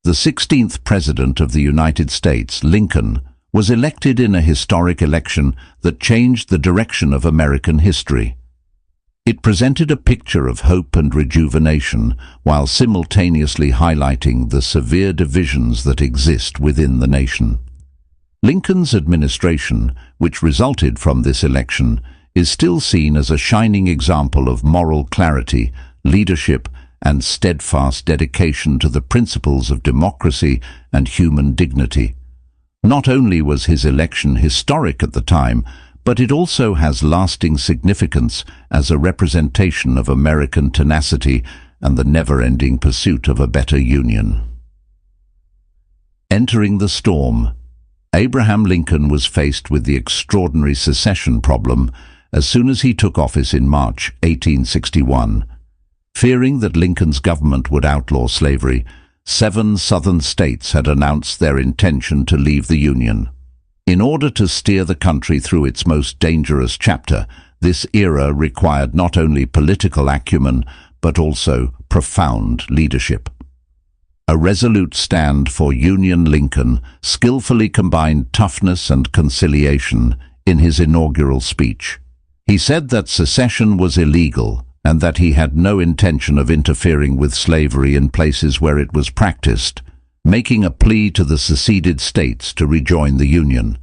S1: The 16th President of the United States, Lincoln, was elected in a historic election that changed the direction of American history. It presented a picture of hope and rejuvenation while simultaneously highlighting the severe divisions that exist within the nation. Lincoln's administration, which resulted from this election, is still seen as a shining example of moral clarity, leadership, and steadfast dedication to the principles of democracy and human dignity. Not only was his election historic at the time, but it also has lasting significance as a representation of American tenacity and the never-ending pursuit of a better union. Entering the storm. Abraham Lincoln was faced with the extraordinary secession problem as soon as he took office in March 1861. Fearing that Lincoln's government would outlaw slavery, 7 Southern states had announced their intention to leave the Union. In order to steer the country through its most dangerous chapter, this era required not only political acumen, but also profound leadership. A resolute stand for Union, Lincoln skillfully combined toughness and conciliation in his inaugural speech. He said that secession was illegal and that he had no intention of interfering with slavery in places where it was practiced, making a plea to the seceded states to rejoin the Union.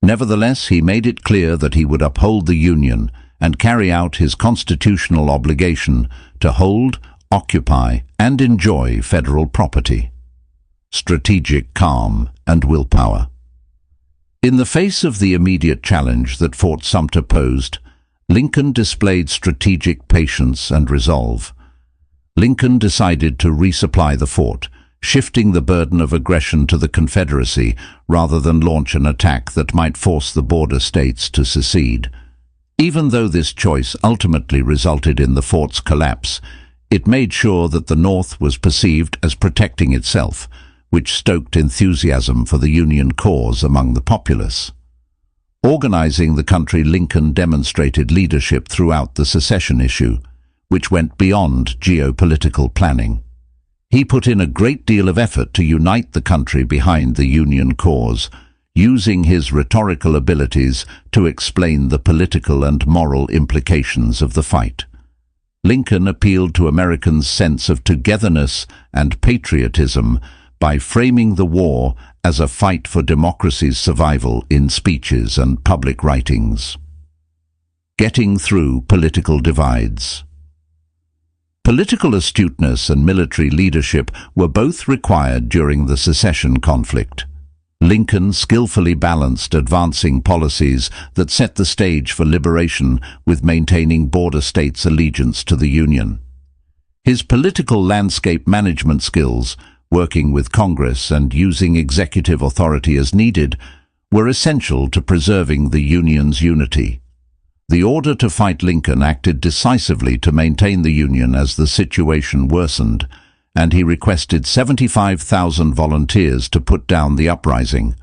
S1: Nevertheless, he made it clear that he would uphold the Union and carry out his constitutional obligation to hold, occupy, and enjoy federal property. Strategic calm and willpower. In the face of the immediate challenge that Fort Sumter posed, Lincoln displayed strategic patience and resolve. Lincoln decided to resupply the fort, shifting the burden of aggression to the Confederacy rather than launch an attack that might force the border states to secede. Even though this choice ultimately resulted in the fort's collapse, it made sure that the North was perceived as protecting itself, which stoked enthusiasm for the Union cause among the populace. Organizing the country, Lincoln demonstrated leadership throughout the secession issue, which went beyond geopolitical planning. He put in a great deal of effort to unite the country behind the Union cause, using his rhetorical abilities to explain the political and moral implications of the fight. Lincoln appealed to Americans' sense of togetherness and patriotism by framing the war as a fight for democracy's survival in speeches and public writings. Getting through political divides. Political astuteness and military leadership were both required during the secession conflict. Lincoln skillfully balanced advancing policies that set the stage for liberation with maintaining border states' allegiance to the Union. His political landscape management skills, working with Congress and using executive authority as needed, were essential to preserving the Union's unity. The order to fight Lincoln acted decisively to maintain the Union as the situation worsened, and he requested 75,000 volunteers to put down the uprising.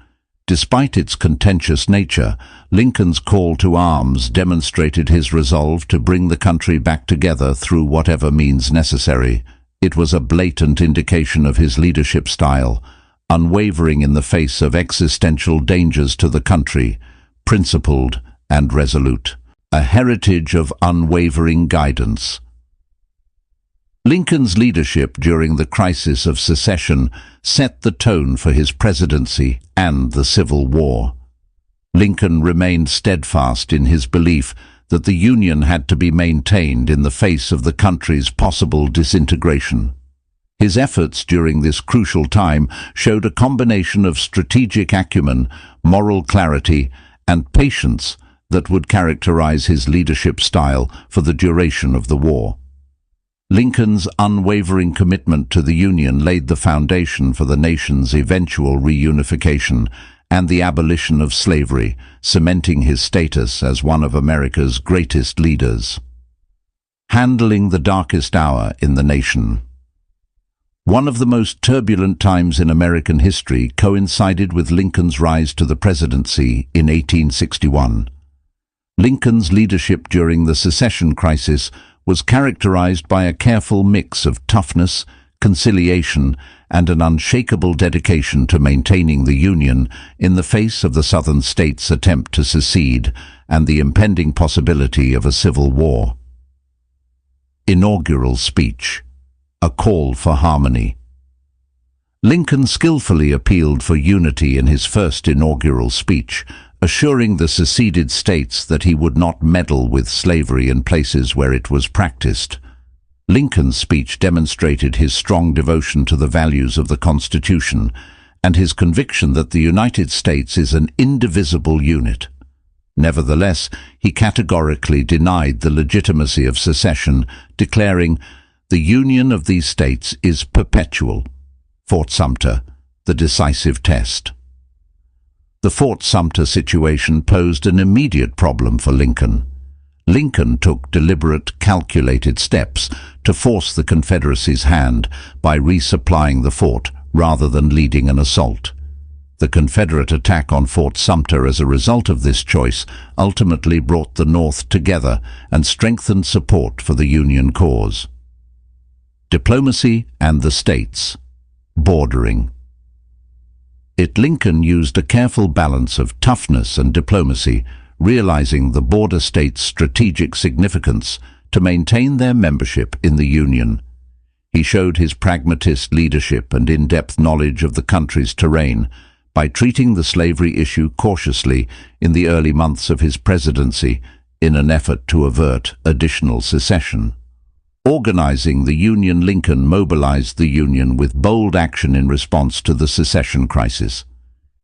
S1: Despite its contentious nature, Lincoln's call to arms demonstrated his resolve to bring the country back together through whatever means necessary. It was a blatant indication of his leadership style, unwavering in the face of existential dangers to the country, principled and resolute. A heritage of unwavering guidance. Lincoln's leadership during the crisis of secession set the tone for his presidency and the Civil War. Lincoln remained steadfast in his belief that the Union had to be maintained in the face of the country's possible disintegration. His efforts during this crucial time showed a combination of strategic acumen, moral clarity, and patience that would characterize his leadership style for the duration of the war. Lincoln's unwavering commitment to the Union laid the foundation for the nation's eventual reunification and the abolition of slavery, cementing his status as one of America's greatest leaders. Handling the darkest hour in the nation. One of the most turbulent times in American history coincided with Lincoln's rise to the presidency in 1861. Lincoln's leadership during the secession crisis was characterized by a careful mix of toughness, conciliation, and an unshakable dedication to maintaining the Union in the face of the Southern states' attempt to secede and the impending possibility of a civil war. Inaugural speech. A call for harmony. Lincoln skillfully appealed for unity in his first inaugural speech, assuring the seceded states that he would not meddle with slavery in places where it was practiced. Lincoln's speech demonstrated his strong devotion to the values of the Constitution and his conviction that the United States is an indivisible unit. Nevertheless, he categorically denied the legitimacy of secession, declaring, "The union of these states is perpetual." Fort Sumter, the decisive test. The Fort Sumter situation posed an immediate problem for Lincoln. Lincoln took deliberate, calculated steps to force the Confederacy's hand by resupplying the fort rather than leading an assault. The Confederate attack on Fort Sumter as a result of this choice ultimately brought the North together and strengthened support for the Union cause. Diplomacy and the states. Bordering. Lincoln used a careful balance of toughness and diplomacy, realizing the border states' strategic significance to maintain their membership in the Union. He showed his pragmatist leadership and in-depth knowledge of the country's terrain by treating the slavery issue cautiously in the early months of his presidency in an effort to avert additional secession. Organizing the Union, Lincoln mobilized the Union with bold action in response to the secession crisis.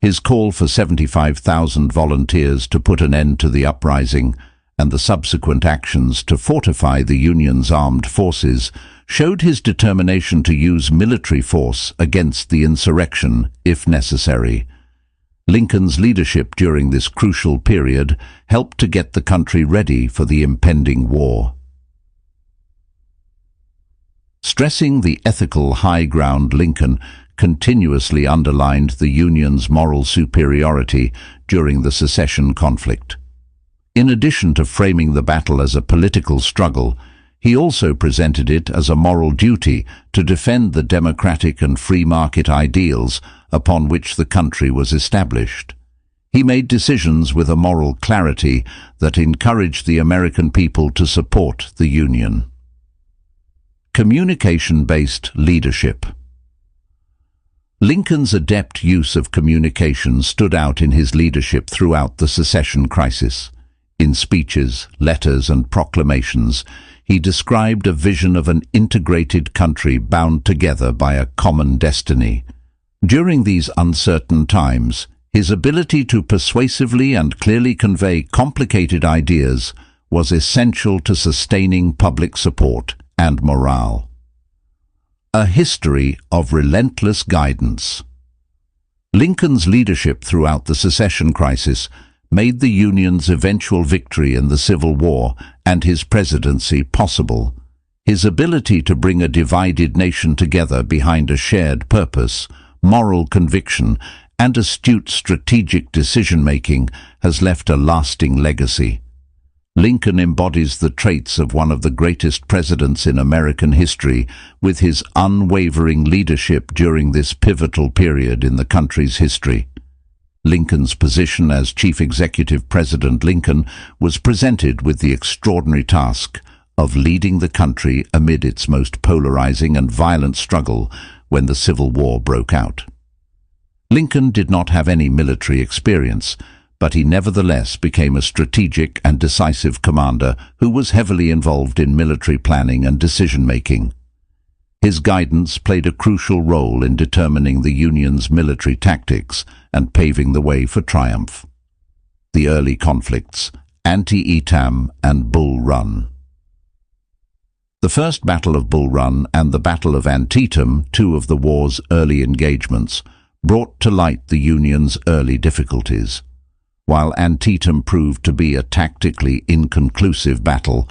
S1: His call for 75,000 volunteers to put an end to the uprising and the subsequent actions to fortify the Union's armed forces showed his determination to use military force against the insurrection if necessary. Lincoln's leadership during this crucial period helped to get the country ready for the impending war. Stressing the ethical high ground, Lincoln continuously underlined the Union's moral superiority during the secession conflict. In addition to framing the battle as a political struggle, he also presented it as a moral duty to defend the democratic and free market ideals upon which the country was established. He made decisions with a moral clarity that encouraged the American people to support the Union. Communication-based leadership. Lincoln's adept use of communication stood out in his leadership throughout the secession crisis. In speeches, letters, and proclamations, he described a vision of an integrated country bound together by a common destiny. During these uncertain times, his ability to persuasively and clearly convey complicated ideas was essential to sustaining public support and morale. A history of relentless guidance. Lincoln's leadership throughout the secession crisis made the Union's eventual victory in the Civil War and his presidency possible. His ability to bring a divided nation together behind a shared purpose, moral conviction, and astute strategic decision-making has left a lasting legacy. Lincoln embodies the traits of one of the greatest presidents in American history, with his unwavering leadership during this pivotal period in the country's history. Lincoln's position as Chief Executive President Lincoln was presented with the extraordinary task of leading the country amid its most polarizing and violent struggle when the Civil War broke out. Lincoln did not have any military experience, but he nevertheless became a strategic and decisive commander who was heavily involved in military planning and decision-making. His guidance played a crucial role in determining the Union's military tactics and paving the way for triumph. The early conflicts, Antietam and Bull Run. The First Battle of Bull Run and the Battle of Antietam, two of the war's early engagements, brought to light the Union's early difficulties. While Antietam proved to be a tactically inconclusive battle,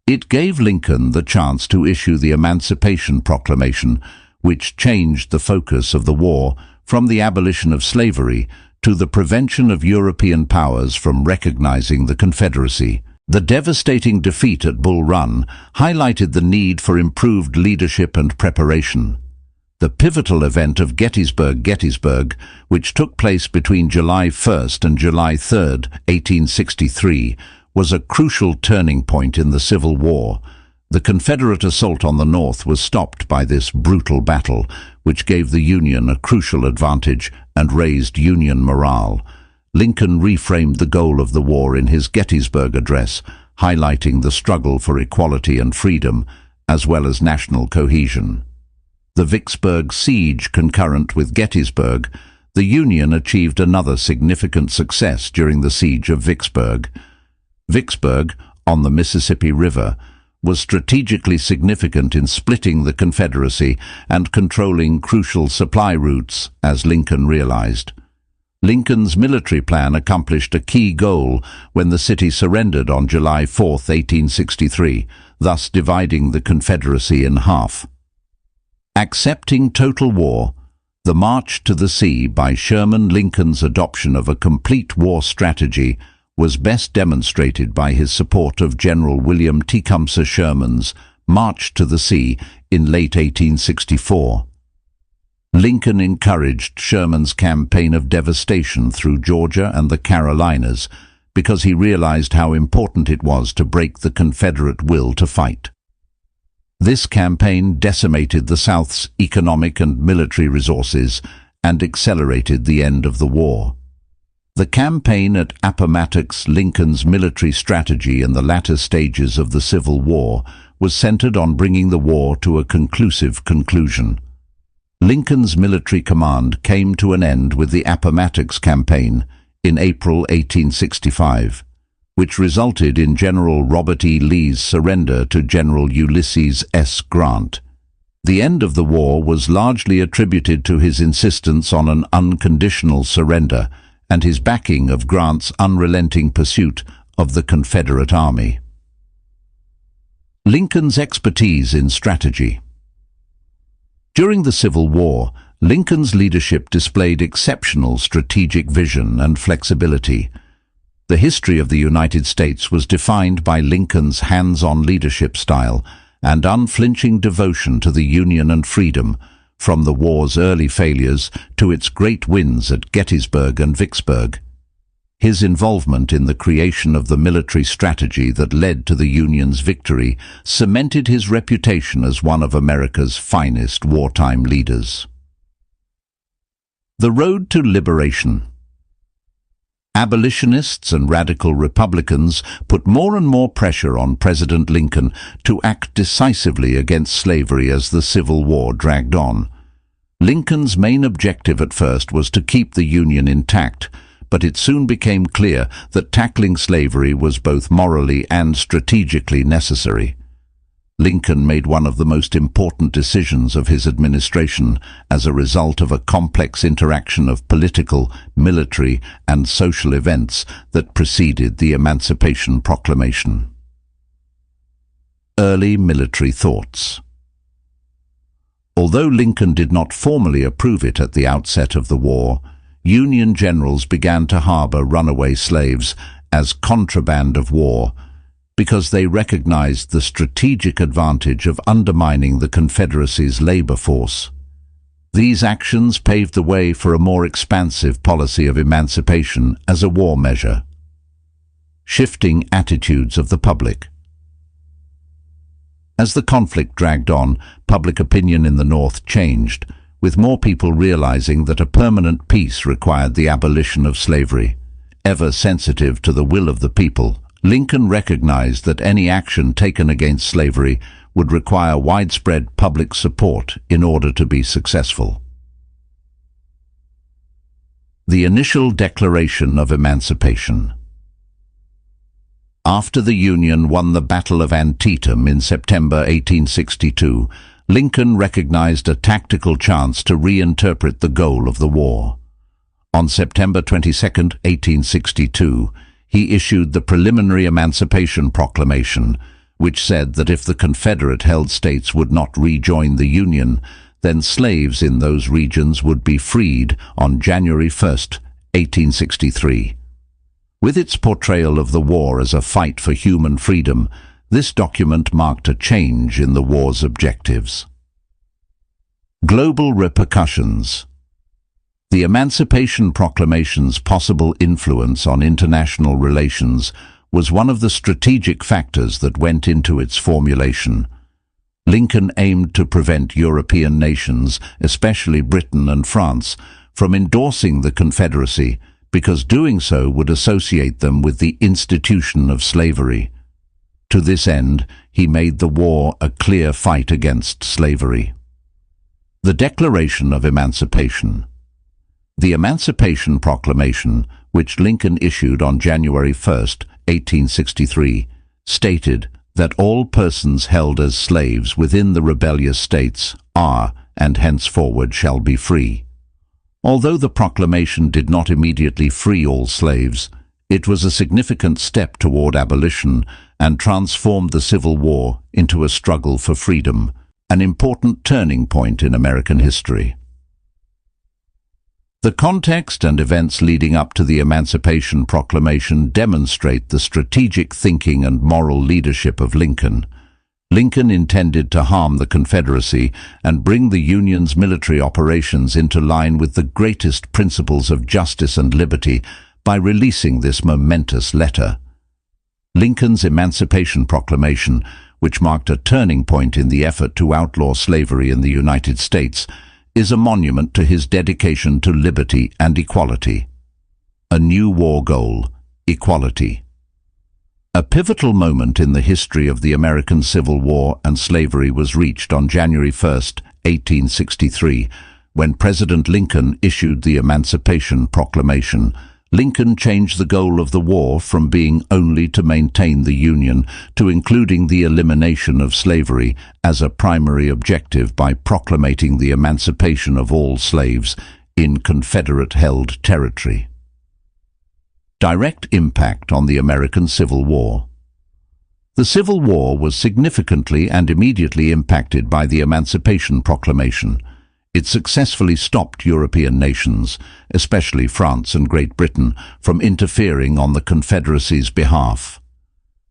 S1: it gave Lincoln the chance to issue the Emancipation Proclamation, which changed the focus of the war from the abolition of slavery to the prevention of European powers from recognizing the Confederacy. The devastating defeat at Bull Run highlighted the need for improved leadership and preparation. The pivotal event of Gettysburg, which took place between July 1st and July 3rd, 1863, was a crucial turning point in the Civil War. The Confederate assault on the North was stopped by this brutal battle, which gave the Union a crucial advantage and raised Union morale. Lincoln reframed the goal of the war in his Gettysburg address, highlighting the struggle for equality and freedom, as well as national cohesion. The Vicksburg siege concurrent with Gettysburg, the Union achieved another significant success during the siege of Vicksburg. Vicksburg, on the Mississippi River, was strategically significant in splitting the Confederacy and controlling crucial supply routes, as Lincoln realized. Lincoln's military plan accomplished a key goal when the city surrendered on July 4, 1863, thus dividing the Confederacy in half. Accepting total war, the march to the sea by Sherman. Lincoln's adoption of a complete war strategy was best demonstrated by his support of General William Tecumseh Sherman's march to the sea in late 1864. Lincoln encouraged Sherman's campaign of devastation through Georgia and the Carolinas, because he realized how important it was to break the Confederate will to fight. This campaign decimated the South's economic and military resources and accelerated the end of the war. The campaign at Appomattox, Lincoln's military strategy in the latter stages of the Civil War, was centered on bringing the war to a conclusive conclusion. Lincoln's military command came to an end with the Appomattox campaign in April 1865, which resulted in General Robert E. Lee's surrender to General Ulysses S. Grant. The end of the war was largely attributed to his insistence on an unconditional surrender and his backing of Grant's unrelenting pursuit of the Confederate Army. Lincoln's expertise in strategy. During the Civil War, Lincoln's leadership displayed exceptional strategic vision and flexibility. The history of the United States was defined by Lincoln's hands-on leadership style and unflinching devotion to the Union and freedom, from the war's early failures to its great wins at Gettysburg and Vicksburg. His involvement in the creation of the military strategy that led to the Union's victory cemented his reputation as one of America's finest wartime leaders. The road to liberation. Abolitionists and radical Republicans put more and more pressure on President Lincoln to act decisively against slavery as the Civil War dragged on. Lincoln's main objective at first was to keep the Union intact, but it soon became clear that tackling slavery was both morally and strategically necessary. Lincoln made one of the most important decisions of his administration as a result of a complex interaction of political, military, and social events that preceded the Emancipation Proclamation. Early military thoughts. Although Lincoln did not formally approve it at the outset of the war, Union generals began to harbor runaway slaves as contraband of war because they recognized the strategic advantage of undermining the Confederacy's labor force. These actions paved the way for a more expansive policy of emancipation as a war measure. Shifting attitudes of the public. As the conflict dragged on, public opinion in the North changed, with more people realizing that a permanent peace required the abolition of slavery. Ever sensitive to the will of the people, Lincoln recognized that any action taken against slavery would require widespread public support in order to be successful. The initial Declaration of Emancipation. After the Union won the Battle of Antietam in September 1862, Lincoln recognized a tactical chance to reinterpret the goal of the war. On September 22, 1862, he issued the preliminary Emancipation Proclamation, which said that if the Confederate-held states would not rejoin the Union, then slaves in those regions would be freed on January 1, 1863. With its portrayal of the war as a fight for human freedom, this document marked a change in the war's objectives. Global repercussions. The Emancipation Proclamation's possible influence on international relations was one of the strategic factors that went into its formulation. Lincoln aimed to prevent European nations, especially Britain and France, from endorsing the Confederacy because doing so would associate them with the institution of slavery. To this end, he made the war a clear fight against slavery. The Declaration of Emancipation. The Emancipation Proclamation, which Lincoln issued on January 1, 1863, stated that all persons held as slaves within the rebellious states are, and henceforward shall be free. Although the proclamation did not immediately free all slaves, it was a significant step toward abolition and transformed the Civil War into a struggle for freedom, an important turning point in American history. The context and events leading up to the Emancipation Proclamation demonstrate the strategic thinking and moral leadership of Lincoln. Lincoln intended to harm the Confederacy and bring the Union's military operations into line with the greatest principles of justice and liberty by releasing this momentous letter. Lincoln's Emancipation Proclamation, which marked a turning point in the effort to outlaw slavery in the United States, is a monument to his dedication to liberty and equality. A new war goal: equality. A pivotal moment in the history of the American Civil War and slavery was reached on January 1, 1863, when President Lincoln issued the Emancipation Proclamation. Lincoln changed the goal of the war from being only to maintain the Union to including the elimination of slavery as a primary objective by proclamating the emancipation of all slaves in Confederate-held territory. Direct impact on the American Civil War. The Civil War was significantly and immediately impacted by the Emancipation Proclamation. It successfully stopped European nations, especially France and Great Britain, from interfering on the Confederacy's behalf.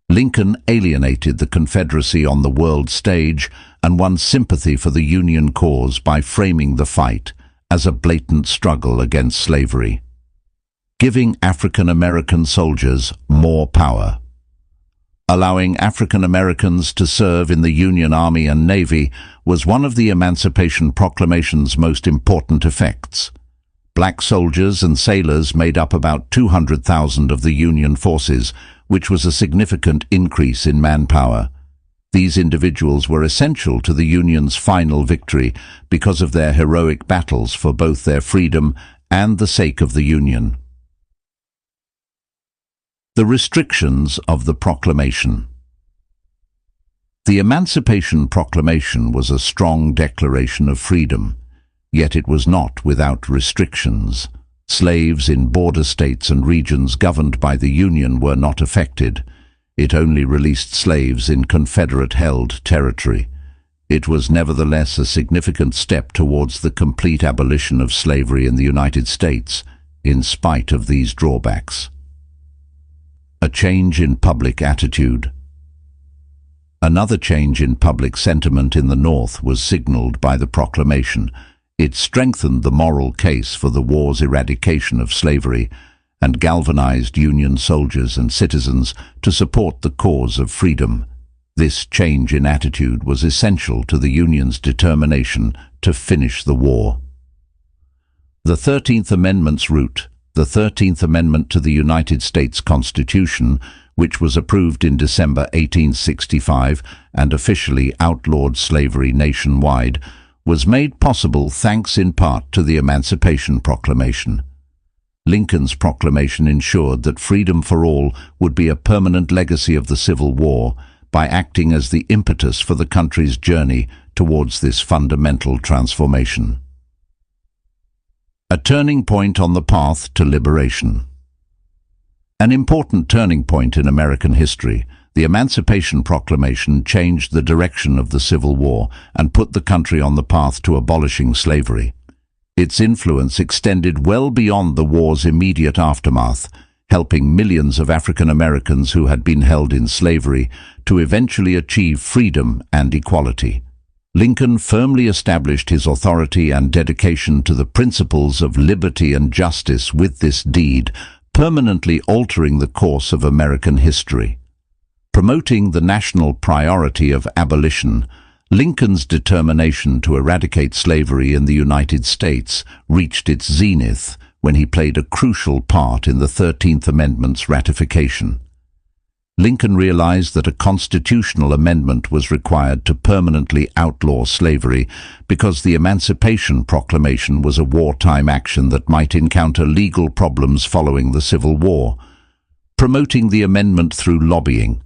S1: Lincoln alienated the Confederacy on the world stage and won sympathy for the Union cause by framing the fight as a blatant struggle against slavery, giving African American soldiers more power. Allowing African Americans to serve in the Union Army and Navy was one of the Emancipation Proclamation's most important effects. Black soldiers and sailors made up about 200,000 of the Union forces, which was a significant increase in manpower. These individuals were essential to the Union's final victory because of their heroic battles for both their freedom and the sake of the Union. The restrictions of the proclamation. The Emancipation Proclamation was a strong declaration of freedom, yet it was not without restrictions. Slaves in border states and regions governed by the Union were not affected. It only released slaves in Confederate-held territory. It was nevertheless a significant step towards the complete abolition of slavery in the United States, in spite of these drawbacks. A change in public attitude. Another change in public sentiment in the North was signaled by the proclamation. It strengthened the moral case for the war's eradication of slavery and galvanized Union soldiers and citizens to support the cause of freedom. This change in attitude was essential to the Union's determination to finish the war. The 13th Amendment's route. The 13th Amendment to the United States Constitution, which was approved in December 1865 and officially outlawed slavery nationwide, was made possible thanks in part to the Emancipation Proclamation. Lincoln's proclamation ensured that freedom for all would be a permanent legacy of the Civil War by acting as the impetus for the country's journey towards this fundamental transformation. A turning point on the path to liberation. An important turning point in American history, the Emancipation Proclamation changed the direction of the Civil War and put the country on the path to abolishing slavery. Its influence extended well beyond the war's immediate aftermath, helping millions of African Americans who had been held in slavery to eventually achieve freedom and equality. Lincoln firmly established his authority and dedication to the principles of liberty and justice with this deed, permanently altering the course of American history. Promoting the national priority of abolition, Lincoln's determination to eradicate slavery in the United States reached its zenith when he played a crucial part in the 13th Amendment's ratification. Lincoln realized that a constitutional amendment was required to permanently outlaw slavery because the Emancipation Proclamation was a wartime action that might encounter legal problems following the Civil War. Promoting the amendment through lobbying.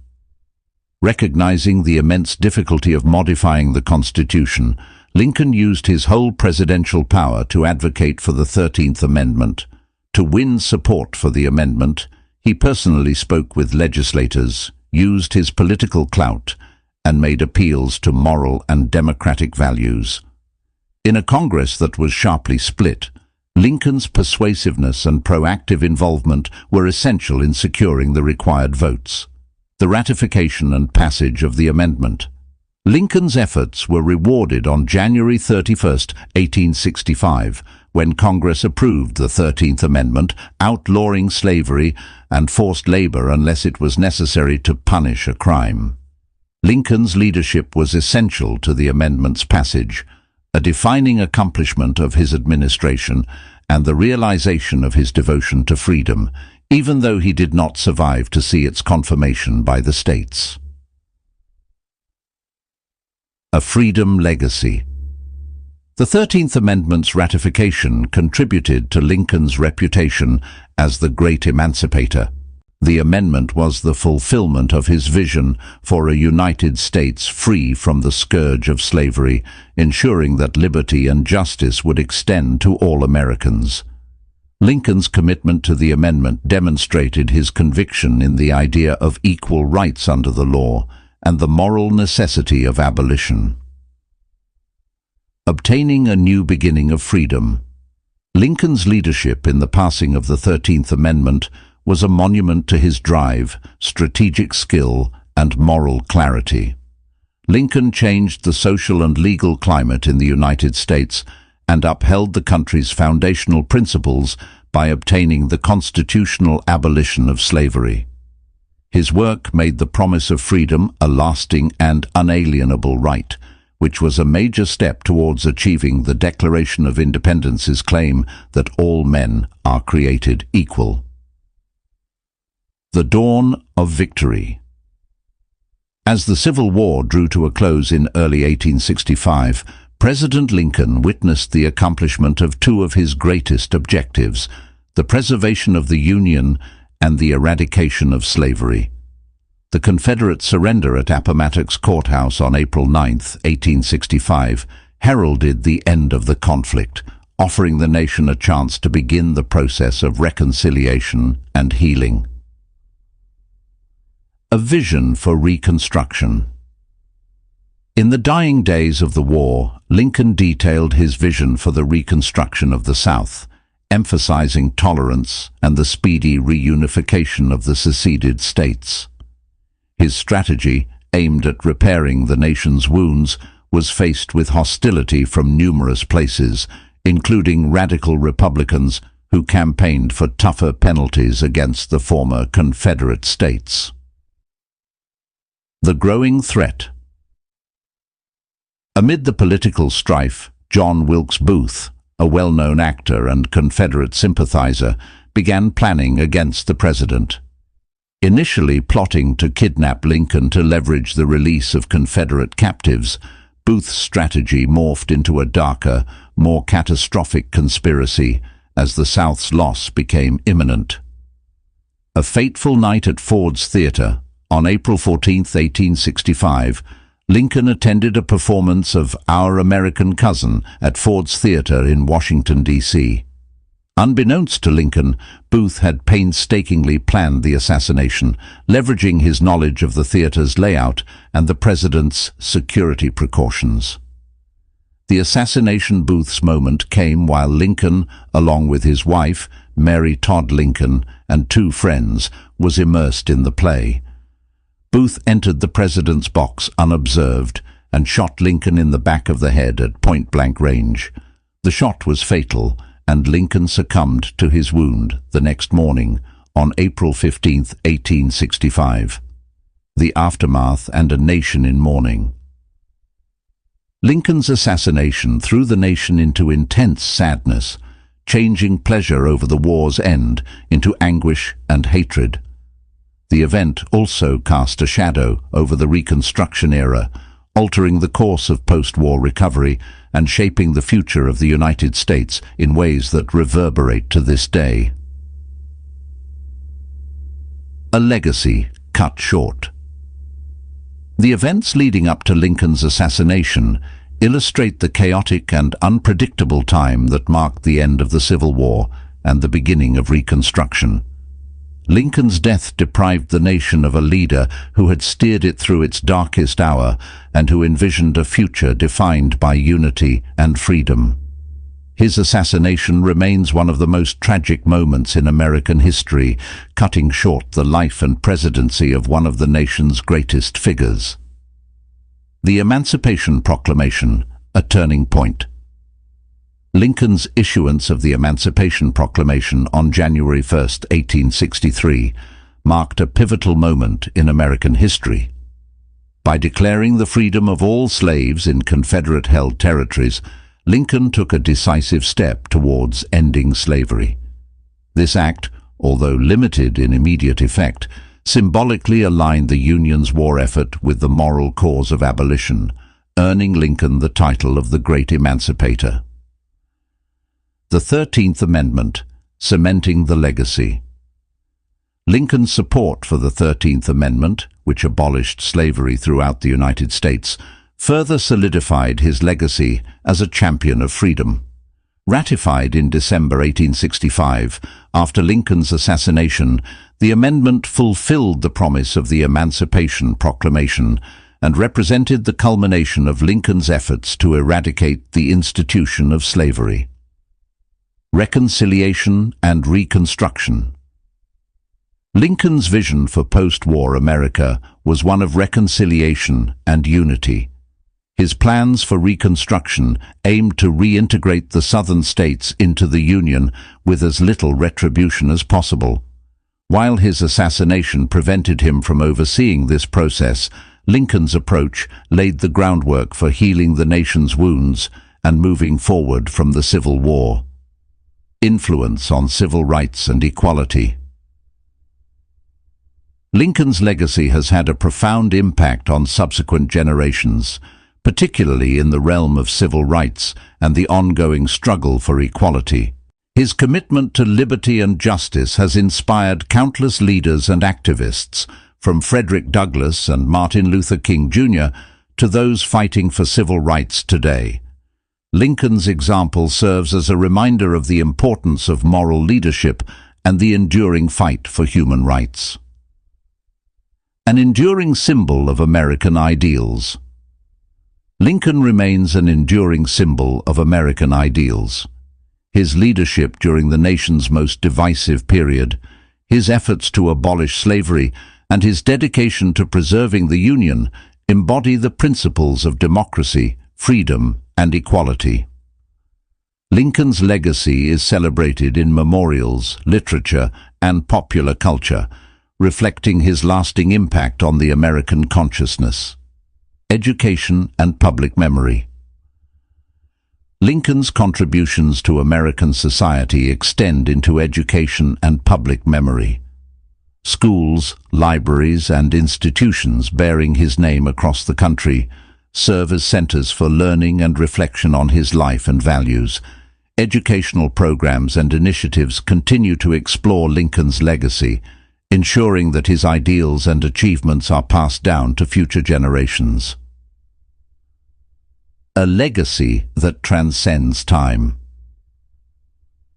S1: Recognizing the immense difficulty of modifying the Constitution, Lincoln used his whole presidential power to advocate for the 13th Amendment. To win support for the amendment, he personally spoke with legislators, used his political clout, and made appeals to moral and democratic values. In a Congress that was sharply split, Lincoln's persuasiveness and proactive involvement were essential in securing the required votes. The ratification and passage of the amendment. Lincoln's efforts were rewarded on January 31, 1865, when Congress approved the 13th Amendment, outlawing slavery and forced labor unless it was necessary to punish a crime. Lincoln's leadership was essential to the amendment's passage, a defining accomplishment of his administration and the realization of his devotion to freedom, even though he did not survive to see its confirmation by the states. A freedom legacy. The 13th Amendment's ratification contributed to Lincoln's reputation as the great emancipator. The amendment was the fulfillment of his vision for a United States free from the scourge of slavery, ensuring that liberty and justice would extend to all Americans. Lincoln's commitment to the amendment demonstrated his conviction in the idea of equal rights under the law and the moral necessity of abolition. Obtaining a new beginning of freedom. Lincoln's leadership in the passing of the 13th Amendment was a monument to his drive, strategic skill, and moral clarity. Lincoln changed the social and legal climate in the United States and upheld the country's foundational principles by obtaining the constitutional abolition of slavery. His work made the promise of freedom a lasting and unalienable right, which was a major step towards achieving the Declaration of Independence's claim that all men are created equal. The dawn of victory. As the Civil War drew to a close in early 1865, President Lincoln witnessed the accomplishment of two of his greatest objectives, the preservation of the Union and the eradication of slavery. The Confederate surrender at Appomattox Courthouse on April 9, 1865, heralded the end of the conflict, offering the nation a chance to begin the process of reconciliation and healing. A vision for Reconstruction. In the dying days of the war, Lincoln detailed his vision for the reconstruction of the South, emphasizing tolerance and the speedy reunification of the seceded states. His strategy, aimed at repairing the nation's wounds, was faced with hostility from numerous places, including radical Republicans who campaigned for tougher penalties against the former Confederate states. The growing threat. Amid the political strife, John Wilkes Booth, a well-known actor and Confederate sympathizer, began planning against the president. Initially plotting to kidnap Lincoln to leverage the release of Confederate captives, Booth's strategy morphed into a darker, more catastrophic conspiracy as the South's loss became imminent. A fateful night at Ford's Theatre, on April 14, 1865, Lincoln attended a performance of Our American Cousin at Ford's Theatre in Washington, D.C. Unbeknownst to Lincoln, Booth had painstakingly planned the assassination, leveraging his knowledge of the theatre's layout and the president's security precautions. The assassination Booth's moment came while Lincoln, along with his wife, Mary Todd Lincoln, and two friends, was immersed in the play. Booth entered the president's box unobserved and shot Lincoln in the back of the head at point-blank range. The shot was fatal, and Lincoln succumbed to his wound the next morning, on April 15, 1865. The aftermath and a nation in mourning. Lincoln's assassination threw the nation into intense sadness, changing pleasure over the war's end into anguish and hatred. The event also cast a shadow over the Reconstruction era, altering the course of post-war recovery and shaping the future of the United States in ways that reverberate to this day. A legacy cut short. The events leading up to Lincoln's assassination illustrate the chaotic and unpredictable time that marked the end of the Civil War and the beginning of Reconstruction. Lincoln's death deprived the nation of a leader who had steered it through its darkest hour and who envisioned a future defined by unity and freedom. His assassination remains one of the most tragic moments in American history, cutting short the life and presidency of one of the nation's greatest figures. The Emancipation Proclamation, a turning point. Lincoln's issuance of the Emancipation Proclamation on January 1, 1863, marked a pivotal moment in American history. By declaring the freedom of all slaves in Confederate-held territories, Lincoln took a decisive step towards ending slavery. This act, although limited in immediate effect, symbolically aligned the Union's war effort with the moral cause of abolition, earning Lincoln the title of the Great Emancipator. The 13th Amendment, cementing the legacy. Lincoln's support for the 13th Amendment, which abolished slavery throughout the United States, further solidified his legacy as a champion of freedom. Ratified in December 1865, after Lincoln's assassination, the amendment fulfilled the promise of the Emancipation Proclamation and represented the culmination of Lincoln's efforts to eradicate the institution of slavery. Reconciliation and Reconstruction. Lincoln's vision for post-war America was one of reconciliation and unity. His plans for Reconstruction aimed to reintegrate the Southern states into the Union with as little retribution as possible. While his assassination prevented him from overseeing this process, Lincoln's approach laid the groundwork for healing the nation's wounds and moving forward from the Civil War. Influence on civil rights and equality. Lincoln's legacy has had a profound impact on subsequent generations, particularly in the realm of civil rights and the ongoing struggle for equality. His commitment to liberty and justice has inspired countless leaders and activists, from Frederick Douglass and Martin Luther King Jr. to those fighting for civil rights today. Lincoln's example serves as a reminder of the importance of moral leadership and the enduring fight for human rights. An enduring symbol of American ideals. Lincoln remains an enduring symbol of American ideals. His leadership during the nation's most divisive period, his efforts to abolish slavery, and his dedication to preserving the Union embody the principles of democracy, freedom, and equality. Lincoln's legacy is celebrated in memorials, literature, and popular culture, reflecting his lasting impact on the American consciousness. Education and public memory. Lincoln's contributions to American society extend into education and public memory. Schools, libraries, and institutions bearing his name across the country serve as centers for learning and reflection on his life and values. Educational programs and initiatives continue to explore Lincoln's legacy, ensuring that his ideals and achievements are passed down to future generations. A legacy that transcends time.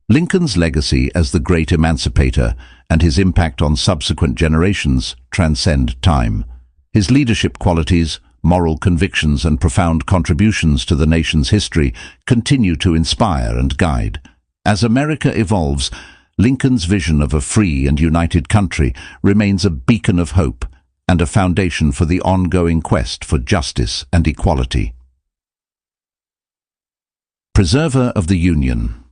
S1: Lincoln's legacy as the great emancipator and his impact on subsequent generations transcend time. His leadership qualities, moral convictions, and profound contributions to the nation's history continue to inspire and guide. As America evolves, Lincoln's vision of a free and united country remains a beacon of hope and a foundation for the ongoing quest for justice and equality. Preserver of the Union.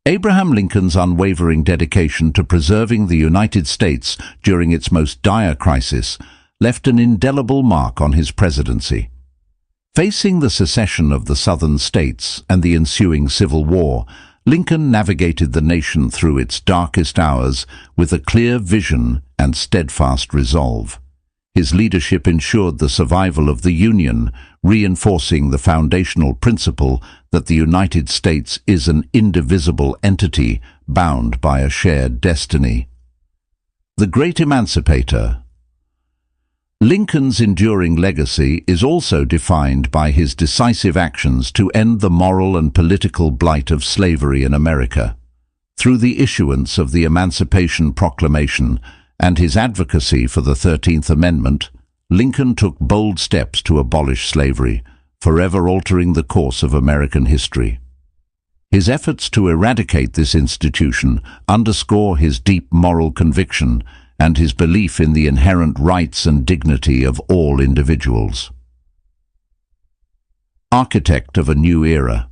S1: Abraham Lincoln's unwavering dedication to preserving the United States during its most dire crisis left an indelible mark on his presidency. Facing the secession of the Southern states and the ensuing Civil War, Lincoln navigated the nation through its darkest hours with a clear vision and steadfast resolve. His leadership ensured the survival of the Union, reinforcing the foundational principle that the United States is an indivisible entity bound by a shared destiny. The Great Emancipator. Lincoln's enduring legacy is also defined by his decisive actions to end the moral and political blight of slavery in America. Through the issuance of the Emancipation Proclamation and his advocacy for the 13th Amendment, Lincoln took bold steps to abolish slavery, forever altering the course of American history. His efforts to eradicate this institution underscore his deep moral conviction and his belief in the inherent rights and dignity of all individuals. Architect of a new era.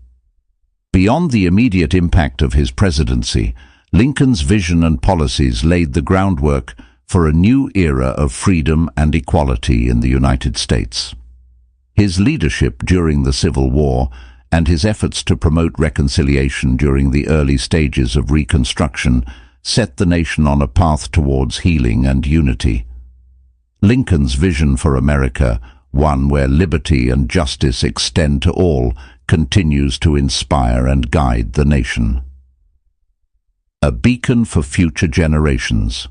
S1: Beyond the immediate impact of his presidency, Lincoln's vision and policies laid the groundwork for a new era of freedom and equality in the United States. His leadership during the Civil War and his efforts to promote reconciliation during the early stages of Reconstruction set the nation on a path towards healing and unity. Lincoln's vision for America, one where liberty and justice extend to all, continues to inspire and guide the nation. A beacon for future generations.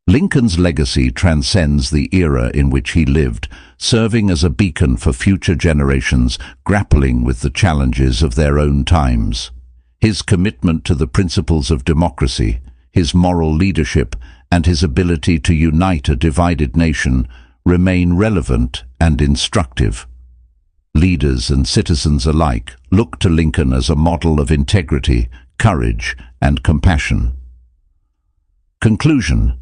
S1: Lincoln's legacy transcends the era in which he lived, serving as a beacon for future generations grappling with the challenges of their own times. His commitment to the principles of democracy, his moral leadership, and his ability to unite a divided nation remain relevant and instructive. Leaders and citizens alike look to Lincoln as a model of integrity, courage, and compassion. Conclusion: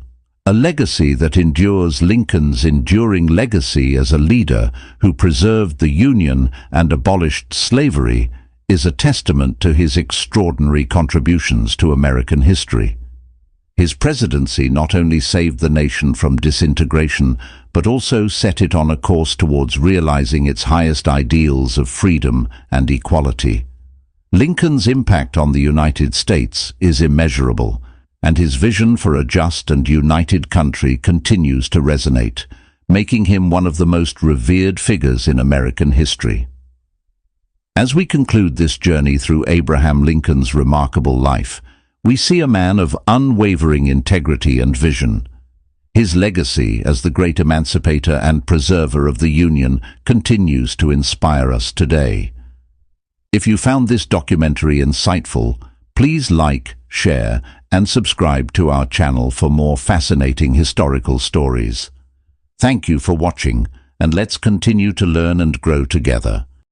S1: a legacy that endures. Lincoln's enduring legacy as a leader who preserved the Union and abolished slavery is a testament to his extraordinary contributions to American history. His presidency not only saved the nation from disintegration, but also set it on a course towards realizing its highest ideals of freedom and equality. Lincoln's impact on the United States is immeasurable, and his vision for a just and united country continues to resonate, making him one of the most revered figures in American history. As we conclude this journey through Abraham Lincoln's remarkable life, we see a man of unwavering integrity and vision. His legacy as the great emancipator and preserver of the Union continues to inspire us today. If you found this documentary insightful, please like, share, and subscribe to our channel for more fascinating historical stories. Thank you for watching, and let's continue to learn and grow together.